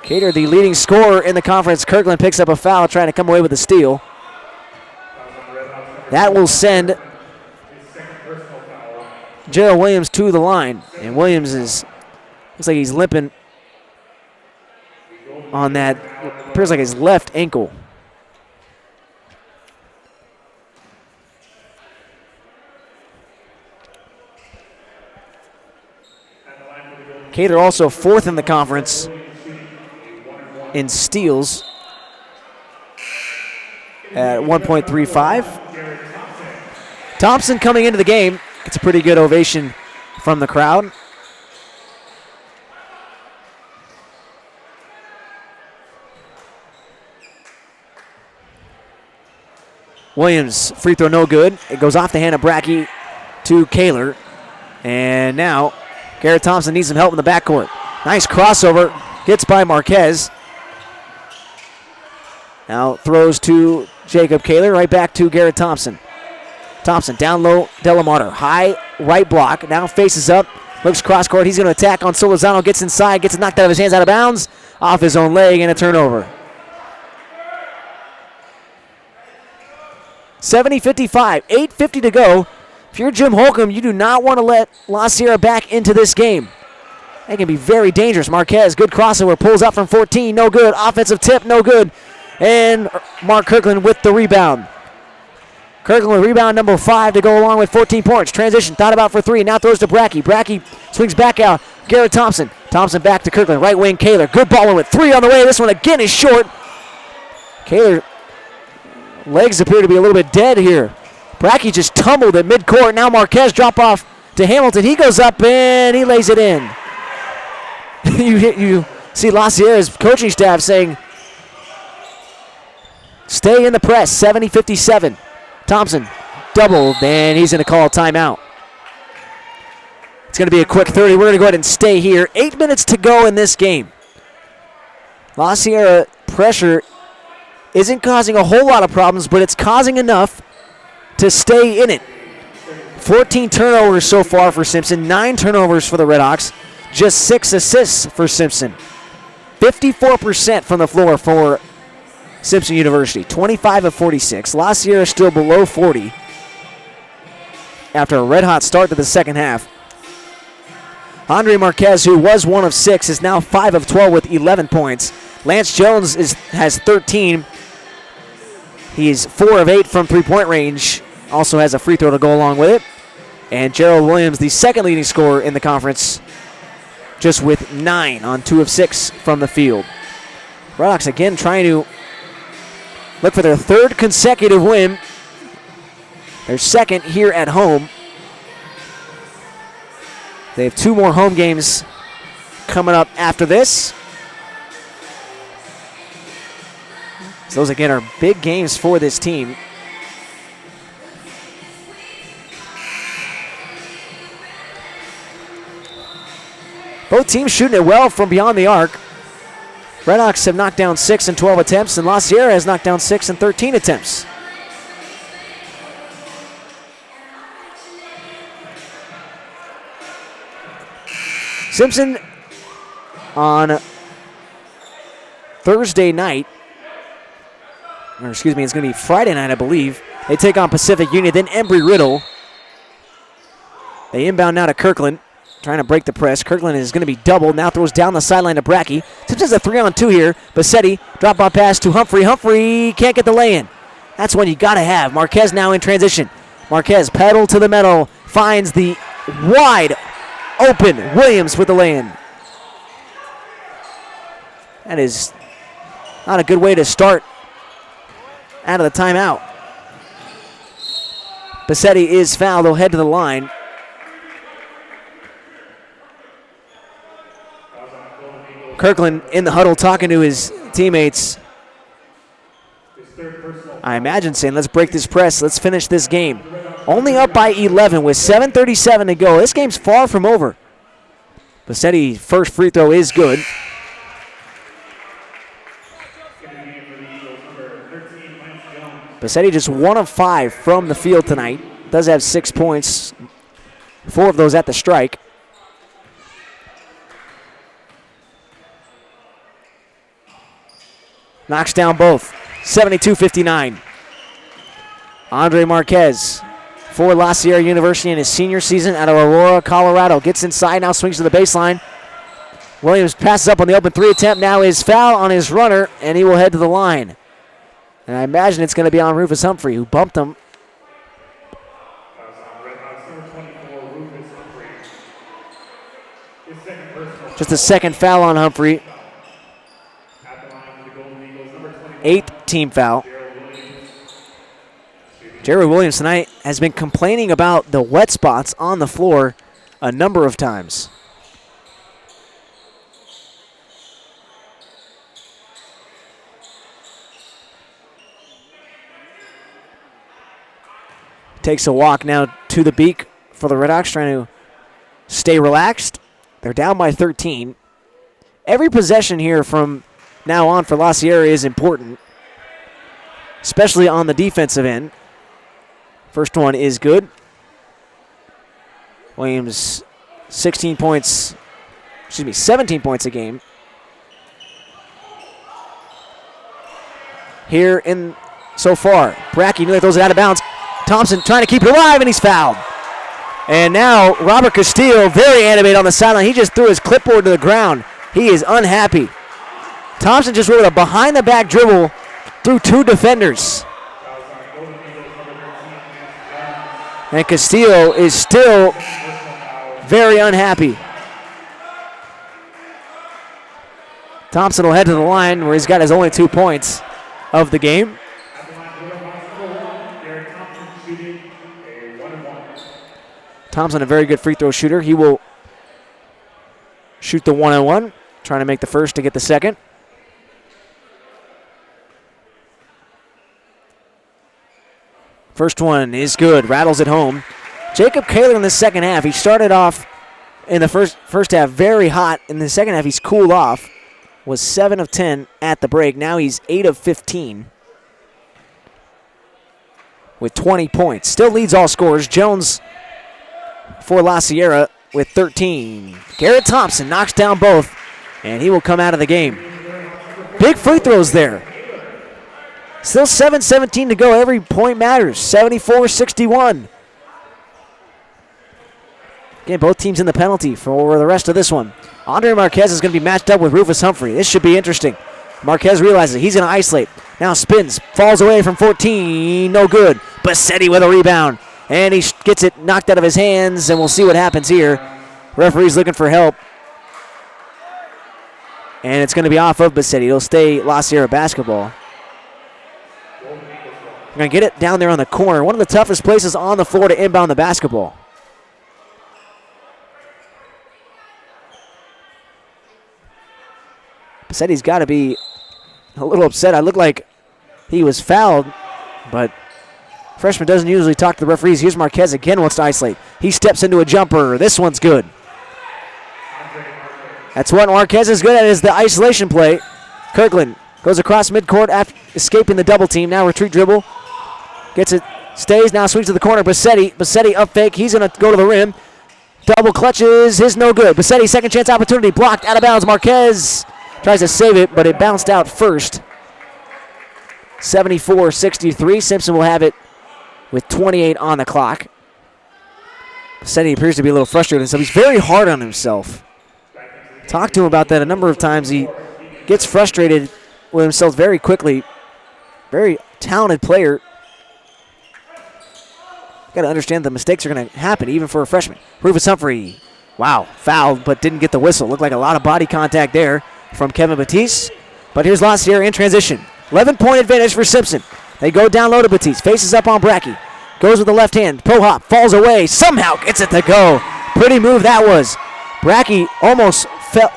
Kaler, the leading scorer in the conference. Kirkland picks up a foul, trying to come away with a steal. That will send Gerald Williams to the line. And Williams looks like he's limping on that, appears like his left ankle. Cater also fourth in the conference in steals at 1.35. Thompson coming into the game gets a pretty good ovation from the crowd. Williams, free throw no good. It goes off the hand of Brackey to Kaler. And now Garrett Thompson needs some help in the backcourt. Nice crossover. Gets by Marquez. Now throws to Jacob Kaler. Right back to Garrett Thompson. Thompson down low. Delamarter. High right block. Now faces up. Looks cross court. He's going to attack on Solozano. Gets inside. Gets it knocked out of his hands, out of bounds. Off his own leg and a turnover. 70-55, 8:50 to go. If you're Jim Holcomb, you do not want to let LaSierra back into this game. That can be very dangerous. Marquez, good crossover, pulls up from 14, no good. Offensive tip, no good. And Mark Kirkland with the rebound. Kirkland with rebound number 5 to go along with 14 points. Transition, thought about for 3, now throws to Brackey. Brackey swings back out. Garrett Thompson. Thompson back to Kirkland. Right wing, Kaler. Good ball with 3 on the way. This one again is short. Kaler. Legs appear to be a little bit dead here. Brackey just tumbled at midcourt. Now Marquez drop off to Hamilton. He goes up and he lays it in. You see LaSierra's coaching staff saying, stay in the press, 70-57. Thompson doubled and he's going to call a timeout. It's going to be a quick 30. We're going to go ahead and stay here. 8 minutes to go in this game. LaSierra pressure isn't causing a whole lot of problems, but it's causing enough to stay in it. 14 turnovers so far for Simpson, 9 turnovers for the Redhawks, just 6 assists for Simpson. 54% from the floor for Simpson University, 25 of 46. LaSierra still below 40 after a red-hot start to the second half. Andre Marquez, who was 1 of 6, is now 5 of 12 with 11 points. Lance Jones has 13. He's 4 of 8 from three-point range. Also has a free throw to go along with it. And Gerald Williams, the second leading scorer in the conference, just with 9 on 2 of 6 from the field. Redhawks again trying to look for their 3rd consecutive win. Their 2nd here at home. They have 2 more home games coming up after this. So those, again, are big games for this team. Both teams shooting it well from beyond the arc. Redhawks have knocked down 6 in 12 attempts, and LaSierra has knocked down 6 in 13 attempts. Simpson on Thursday night, or excuse me, it's going to be Friday night, I believe. They take on Pacific Union, then Embry-Riddle. They inbound now to Kirkland, trying to break the press. Kirkland is going to be doubled, now throws down the sideline to Brackey. Simpson's a 3-on-2 here. Bassetti, drop-off pass to Humphrey. Humphrey can't get the lay-in. That's one you got to have. Marquez now in transition. Marquez pedal to the metal, finds the wide open Williams with the lay-in. That is not a good way to start out of the timeout. Bassetti is fouled. They'll head to the line. Kirkland in the huddle talking to his teammates. I imagine saying, let's break this press. Let's finish this game. Only up by 11 with 7:37 to go. This game's far from over. Bassetti, first free throw is good. Bassetti just 1 of 5 from the field tonight. Does have 6 points. 4 of those at the strike. Knocks down both. 72-59. Andre Marquez for LaSierra University in his senior season out of Aurora, Colorado. Gets inside, now swings to the baseline. Williams passes up on the open 3 attempt. Now is foul on his runner, and he will head to the line. And I imagine it's going to be on Rufus Humphrey, who bumped him. Just a second foul on Humphrey. 8th team foul. Jared Williams tonight has been complaining about the wet spots on the floor a number of times. Takes a walk now to the beak for the Redhawks, trying to stay relaxed. They're down by 13. Every possession here from now on for LaSierra is important, especially on the defensive end. First one is good. Williams, 17 points a game. Here in so far. Brackey nearly throws it out of bounds. Thompson trying to keep it alive, and he's fouled. And now Robert Castillo, very animated on the sideline. He just threw his clipboard to the ground. He is unhappy. Thompson just went with a behind-the-back dribble through 2 defenders. And Castillo is still very unhappy. Thompson will head to the line where he's got his only 2 points of the game. Thompson, a very good free throw shooter. He will shoot the 1-on-1, trying to make the first to get the second. First one is good, rattles it home. Jacob Kaler in the second half. He started off in the first half very hot. In the second half, he's cooled off. Was 7 of 10 at the break. Now he's 8 of 15 with 20 points. Still leads all scorers. Jones for LaSierra with 13. Garrett Thompson knocks down both, and he will come out of the game. Big free throws there. Still 7:17 to go. Every point matters. 74-61. Again, both teams in the penalty for the rest of this one. Andre Marquez is going to be matched up with Rufus Humphrey. This should be interesting. Marquez realizes he's going to isolate. Now spins, falls away from 14. No good. Bassetti with a rebound. And he gets it knocked out of his hands, and we'll see what happens here. Referee's looking for help. And it's going to be off of Bassetti. It'll stay LaSierra basketball. We're going to get it down there on the corner. One of the toughest places on the floor to inbound the basketball. Bassetti's got to be a little upset. I look like he was fouled, but freshman doesn't usually talk to the referees. Here's Marquez again, wants to isolate. He steps into a jumper. This one's good. That's what Marquez is good at, is the isolation play. Kirkland goes across midcourt after escaping the double team. Now retreat dribble. Gets it, stays, now swings to the corner. Bassetti up fake. He's going to go to the rim. Double clutches is no good. Bassetti, second chance opportunity, blocked out of bounds. Marquez tries to save it, but it bounced out first. 74-63. Simpson will have it with 28 on the clock. Bassetti appears to be a little frustrated, so he's very hard on himself. Talked to him about that a number of times. He gets frustrated with himself very quickly. Very talented player. Got to understand the mistakes are going to happen, even for a freshman. Rufus Humphrey, wow, fouled, but didn't get the whistle. Looked like a lot of body contact there from Kevin Batiste. But here's LaSierra in transition. 11-point advantage for Simpson. They go down low to Batiste. Faces up on Brackey. Goes with the left hand. Pro hop, falls away. Somehow gets it to go. Pretty move that was. Brackey almost fell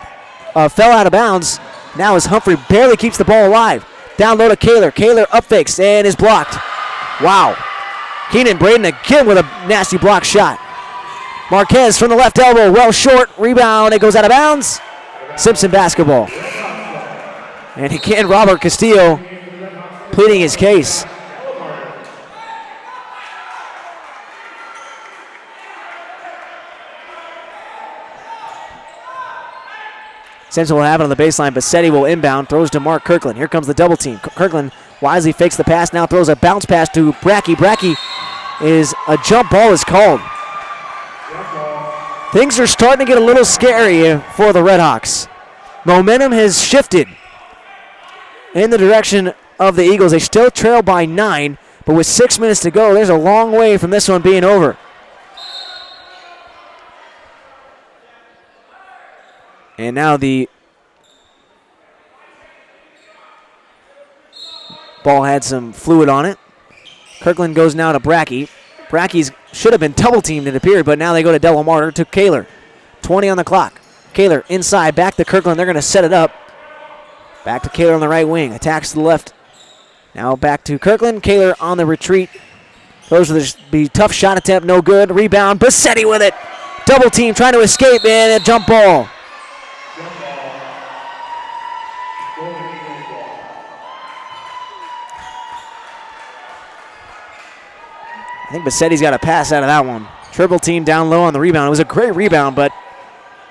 fell out of bounds. Now as Humphrey barely keeps the ball alive. Down low to Kaler. Kaler up fakes and is blocked. Wow. Keenan Braden again with a nasty block shot. Marquez from the left elbow, well short. Rebound, it goes out of bounds. Simpson basketball. And again, Robert Castillo pleading his case. Simpson will have it on the baseline. Bassetti will inbound, throws to Mark Kirkland. Here comes the double team. Kirkland wisely fakes the pass, now throws a bounce pass to Brackey. Brackey is a jump ball is called. Things are starting to get a little scary for the Redhawks. Momentum has shifted in the direction of the Eagles. They still trail by 9, but with 6 minutes to go, there's a long way from this one being over. And now the ball had some fluid on it. Kirkland goes now to Brackey. Brackey's should have been double teamed, it appeared, but now they go to Delamarter to Kaler. 20 on the clock. Kaler inside, back to Kirkland. They're going to set it up. Back to Kaler on the right wing. Attacks to the left. Now back to Kirkland. Kaler on the retreat. Those will be tough shot attempt, no good. Rebound, Bassetti with it. Double team trying to escape, and a jump ball. I think Bassetti's got a pass out of that one. Triple team down low on the rebound. It was a great rebound, but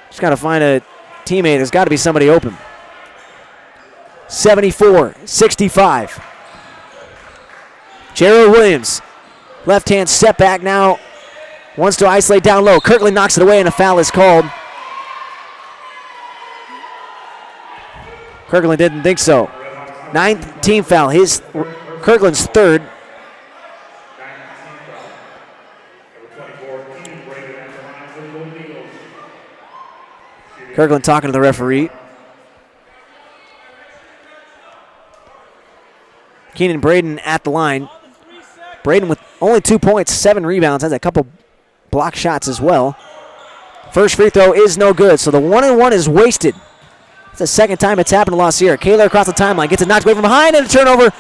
just got to find a teammate. There's got to be somebody open. 74-65. Gerald Williams, left-hand step back now. Wants to isolate down low. Kirkland knocks it away, and a foul is called. Kirkland didn't think so. 9th team foul. Kirkland's third. Kirkland talking to the referee. Keenan Braden at the line. Braden with only 2 points, 7 rebounds, has a couple block shots as well. First free throw is no good, so the 1-and-1 is wasted. It's the second time it's happened to LaSierra. Kaler across the timeline, gets it knocked away from behind, and a turnover.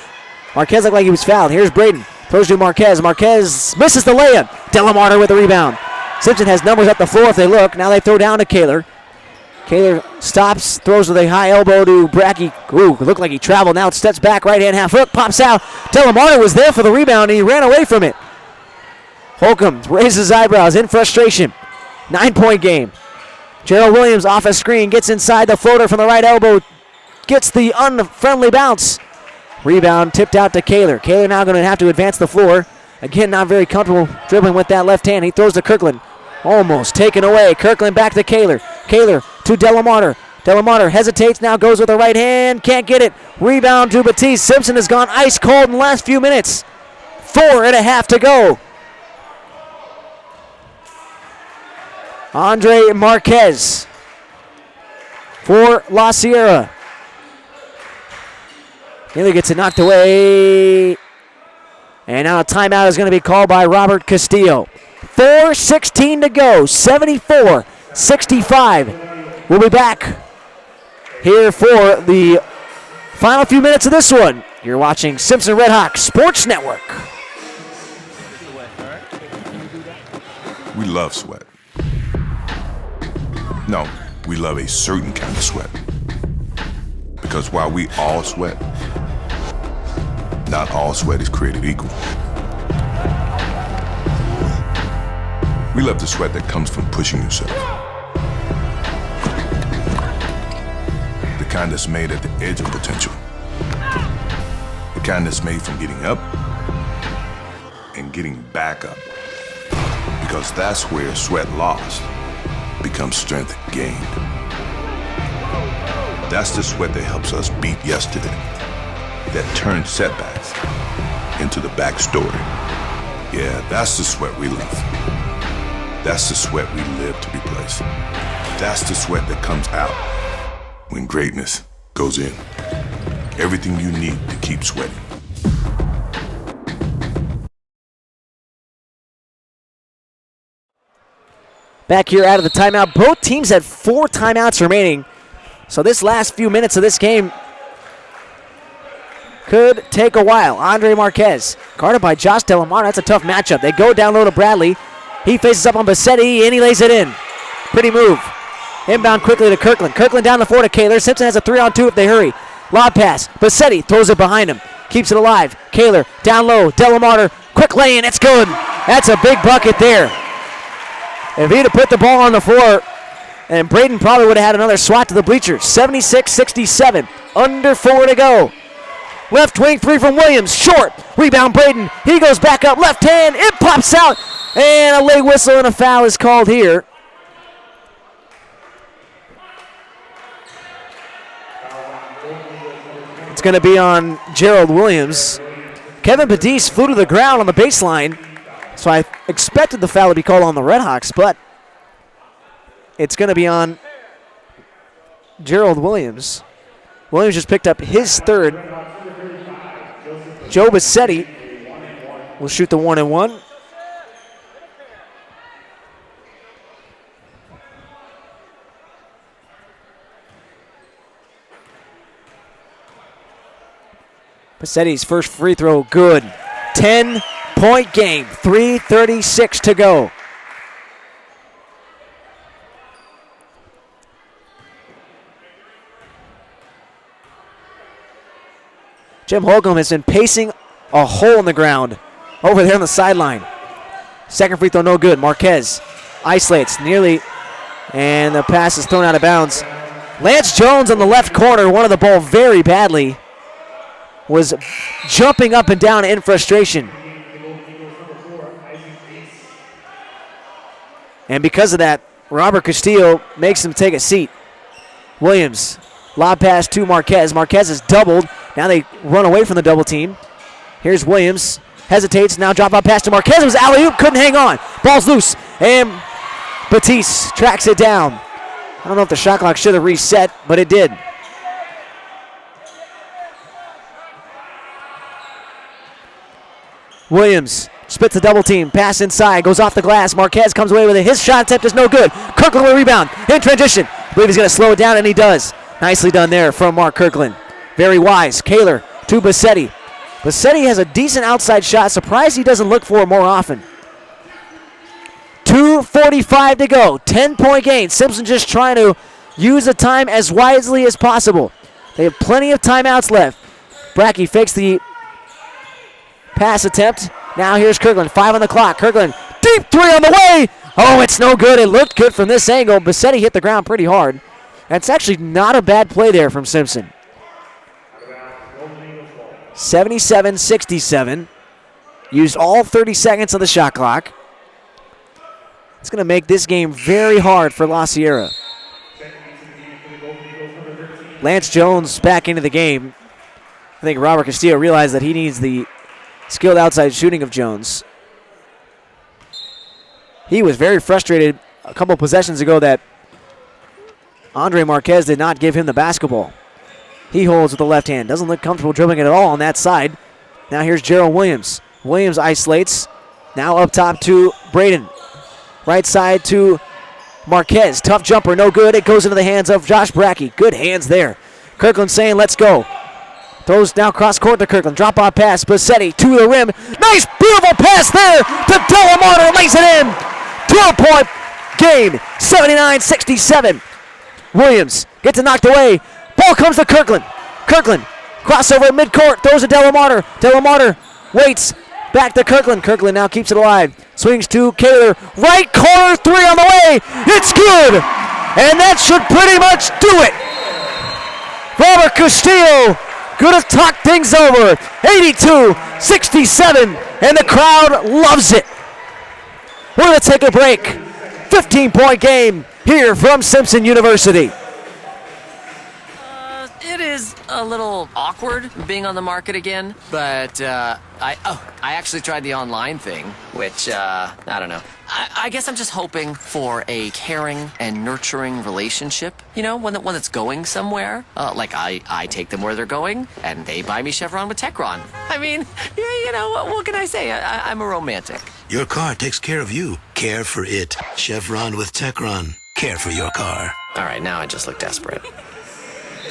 Marquez looked like he was fouled. Here's Braden, throws to Marquez. Marquez misses the layup. Delamarter with the rebound. Simpson has numbers up the floor if they look. Now they throw down to Kaler. Kaler stops, throws with a high elbow to Brackey. Ooh, looked like he traveled. Now it steps back, right-hand half hook, pops out. Delamarter was there for the rebound, and he ran away from it. Holcomb raises his eyebrows in frustration. 9-point game. Gerald Williams off a screen, gets inside the floater from the right elbow, gets the unfriendly bounce. Rebound tipped out to Kaler. Kaler now going to have to advance the floor. Again, not very comfortable dribbling with that left hand. He throws to Kirkland. Almost taken away. Kirkland back to Kaler. Kaler to Delamarter. Delamarter hesitates, now goes with the right hand. Can't get it. Rebound to Batiste. Simpson has gone ice cold in the last few minutes. 4.5 to go. Andre Marquez for LaSierra. Nearly gets it knocked away. And now a timeout is going to be called by Robert Castillo. 4:16 to go, 74-65. We'll be back here for the final few minutes of this one. You're watching Simpson Redhawks Sports Network. We love sweat. No, we love a certain kind of sweat. Because while we all sweat, not all sweat is created equal. We love the sweat that comes from pushing yourself. The kind that's made at the edge of potential. The kind that's made from getting up and getting back up. Because that's where sweat lost becomes strength gained. That's the sweat that helps us beat yesterday, that turns setbacks into the backstory. Yeah, that's the sweat we love. That's the sweat we live to replace. That's the sweat that comes out when greatness goes in. Everything you need to keep sweating. Back here out of the timeout. Both teams had 4 timeouts remaining. So this last few minutes of this game could take a while. Andre Marquez, guarded by Josh Delamar. That's a tough matchup. They go down low to Bradley. He faces up on Bassetti, and he lays it in. Pretty move. Inbound quickly to Kirkland. Kirkland down the floor to Kaler. Simpson has a 3-on-2 if they hurry. Lob pass. Bassetti throws it behind him. Keeps it alive. Kaler down low. Delamar, quick lay-in. It's good. That's a big bucket there. If he'd have put the ball on the floor, and Braden probably would have had another swat to the bleachers. 76-67. Under 4 to go. Left wing three from Williams. Short. Rebound Braden. He goes back up. Left hand. It pops out. And a late whistle and a foul is called here. It's going to be on Gerald Williams. Kevin Badis flew to the ground on the baseline, so I expected the foul to be called on the Redhawks, but it's going to be on Gerald Williams. Williams just picked up his third. Joe Bassetti will shoot the 1-and-1. Bassetti's first free throw, good. 10-point game, 3:36 to go. Jim Holcomb has been pacing a hole in the ground over there on the sideline. Second free throw, no good. Marquez isolates nearly, and the pass is thrown out of bounds. Lance Jones on the left corner wanted the ball very badly. Was jumping up and down in frustration. And because of that, Robert Castillo makes him take a seat. Williams, lob pass to Marquez. Marquez is doubled. Now they run away from the double team. Here's Williams, hesitates, now drop out pass to Marquez. It was alley-oop, couldn't hang on. Ball's loose, and Batiste tracks it down. I don't know if the shot clock should have reset, but it did. Williams splits the double team, pass inside, goes off the glass. Marquez comes away with it. His shot attempt is no good. Kirkland will rebound in transition. I believe he's going to slow it down, and he does. Nicely done there from Mark Kirkland. Very wise. Kaler to Bassetti. Bassetti has a decent outside shot. Surprised he doesn't look for it more often. 2:45 to go. 10-point game. Simpson just trying to use the time as wisely as possible. They have plenty of timeouts left. Brackey fakes the pass attempt. Now here's Kirkland. 5 on the clock. Kirkland, deep three on the way. Oh, it's no good. It looked good from this angle. Bassetti hit the ground pretty hard. That's actually not a bad play there from Simpson. 77-67. Used all 30 seconds of the shot clock. It's going to make this game very hard for LaSierra. Lance Jones back into the game. I think Robert Castillo realized that he needs the skilled outside shooting of Jones. He was very frustrated a couple possessions ago that Andre Marquez did not give him the basketball. He holds with the left hand. Doesn't look comfortable dribbling it at all on that side. Now here's Gerald Williams. Williams isolates. Now up top to Braden. Right side to Marquez. Tough jumper, no good. It goes into the hands of Josh Brackey. Good hands there. Kirkland saying, let's go. Throws now cross court to Kirkland. Drop off pass. Bassetti to the rim. Nice, beautiful pass there to Delamar. Lays it in. 12-point game. 79-67. Williams gets it knocked away. Ball comes to Kirkland. Kirkland crossover midcourt. Throws to Delamar. Delamar waits. Back to Kirkland. Kirkland now keeps it alive. Swings to Kaler. Right corner three on the way. It's good. And that should pretty much do it. Robert Castillo could have talked things over. 82-67. And the crowd loves it. We're going to take a break. 15-point game here from Simpson University. It is a little awkward being on the market again, but I actually tried the online thing, which I don't know. I guess I'm just hoping for a caring and nurturing relationship. You know, one that's going somewhere. Like I take them where they're going, and they buy me Chevron with Techron. I mean, you know, what can I say? I'm a romantic. Your car takes care of you. Care for it. Chevron with Techron. Care for your car. All right, now I just look desperate.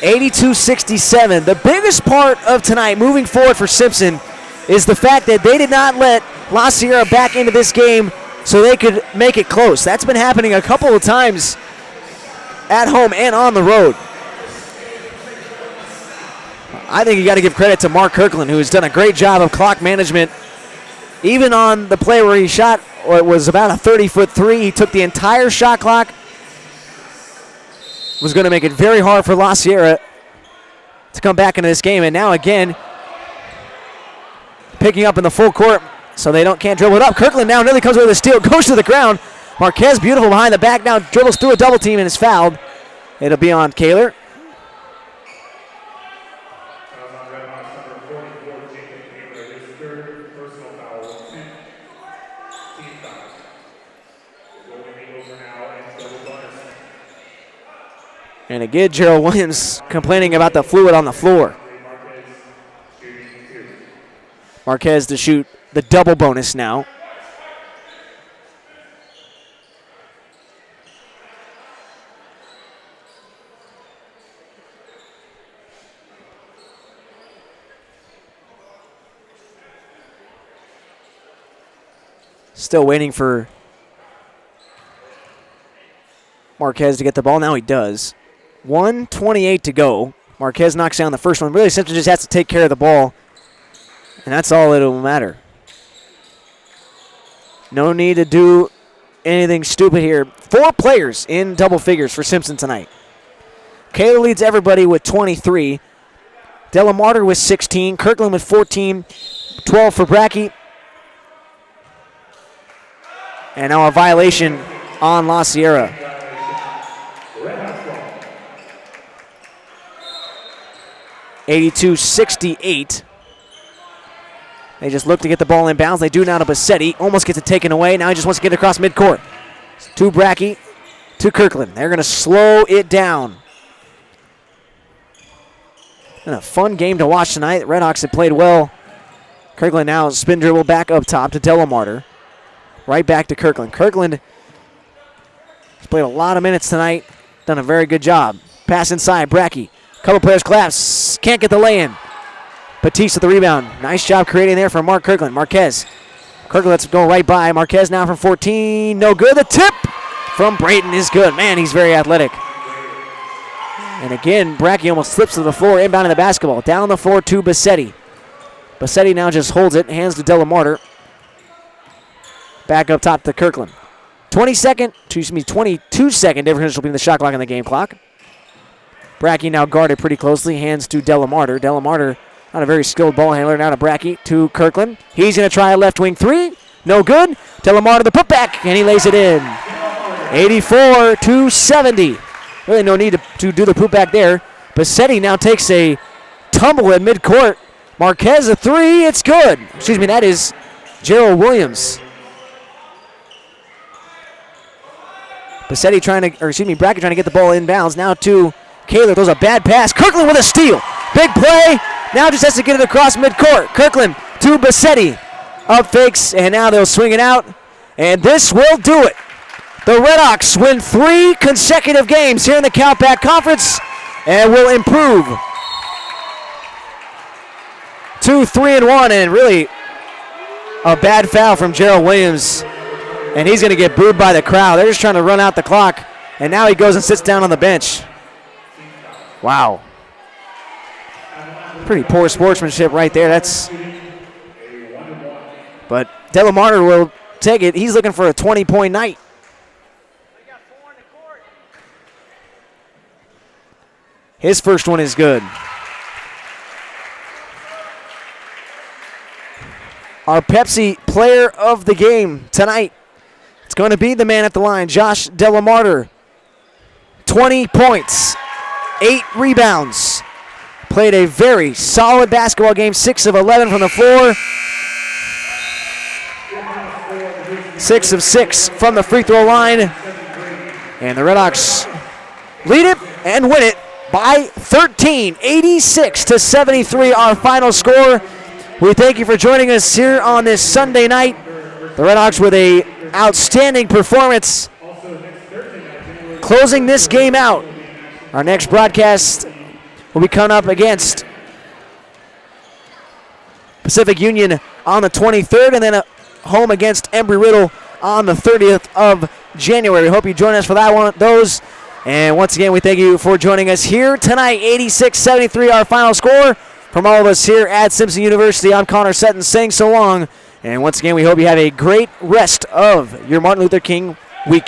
82-67. The biggest part of tonight moving forward for Simpson is the fact that they did not let LaSierra back into this game so they could make it close. That's been happening a couple of times at home and on the road. I think you got to give credit to Mark Kirkland, who has done a great job of clock management. Even on the play where he shot, or it was about a 30-foot three, he took the entire shot clock. Was going to make it very hard for LaSierra to come back into this game. And now again, picking up in the full court, so they can't dribble it up. Kirkland now nearly comes away with a steal, goes to the ground. Marquez, beautiful behind the back, now dribbles through a double team and is fouled. It'll be on Kaler. And again, Gerald Williams complaining about the fluid on the floor. Marquez to shoot the double bonus now. Still waiting for Marquez to get the ball. Now he does. 1:28 to go. Marquez knocks down the first one. Really, Simpson just has to take care of the ball, and that's all it'll matter. No need to do anything stupid here. 4 players in double figures for Simpson tonight. Kayla leads everybody with 23. Delamarter with 16. Kirkland with 14. 12 for Brackey. And now a violation on LaSierra. (82-68). They just look to get the ball in bounds. They do now to Bassetti. Almost gets it taken away. Now he just wants to get it across midcourt. To Brackey. To Kirkland. They're going to slow it down. And a fun game to watch tonight. The Redhawks have played well. Kirkland now spin dribble back up top to Delamarter. Right back to Kirkland. Kirkland has played a lot of minutes tonight. Done a very good job. Pass inside. Brackey. Couple players collapse. Can't get the lay-in. Batiste with the rebound. Nice job creating there for Mark Kirkland. Marquez. Kirkland lets it go right by. Marquez now from 14. No good. The tip from Brayton is good. Man, he's very athletic. And again, Brackey almost slips to the floor, inbounding the basketball. Down the floor to Bassetti. Bassetti now just holds it. Hands to Delamarter. Back up top to Kirkland. 22-second difference between the shot clock and the game clock. Brackey now guarded pretty closely. Hands to Delamarter. Delamarter, not a very skilled ball handler. Now to Brackey, to Kirkland. He's going to try a left wing three. No good. Delamarter the putback, and he lays it in. 84-70. Really no need to do the putback there. Bassetti now takes a tumble at midcourt. Marquez a three. It's good. Excuse me, that is Gerald Williams. Brackey trying to get the ball inbounds. Now to Kaler throws a bad pass. Kirkland with a steal. Big play. Now just has to get it across midcourt. Kirkland to Bassetti. Up fakes, and now they'll swing it out. And this will do it. The Redhawks win 3 consecutive games here in the Countback Conference and will improve to 3-1. And really a bad foul from Gerald Williams. And he's going to get booed by the crowd. They're just trying to run out the clock. And now he goes and sits down on the bench. Wow. Pretty poor sportsmanship right there. But Delamarter will take it. He's looking for a 20-point night. His first one is good. Our Pepsi player of the game tonight. It's going to be the man at the line, Josh Delamarter. 20 points, 8 rebounds. Played a very solid basketball game, 6 of 11 from the floor. 6 of 6 from the free throw line. And the Redhawks lead it and win it by 13, 86-73, our final score. We thank you for joining us here on this Sunday night. The Redhawks with a outstanding performance, closing this game out. Our next broadcast will be coming up against Pacific Union on the 23rd, and then a home against Embry-Riddle on the 30th of January. Hope you join us for that one. Those. And once again, we thank you for joining us here tonight. 86-73 our final score. From all of us here at Simpson University, I'm Connor Sutton saying so long. And once again, we hope you have a great rest of your Martin Luther King week.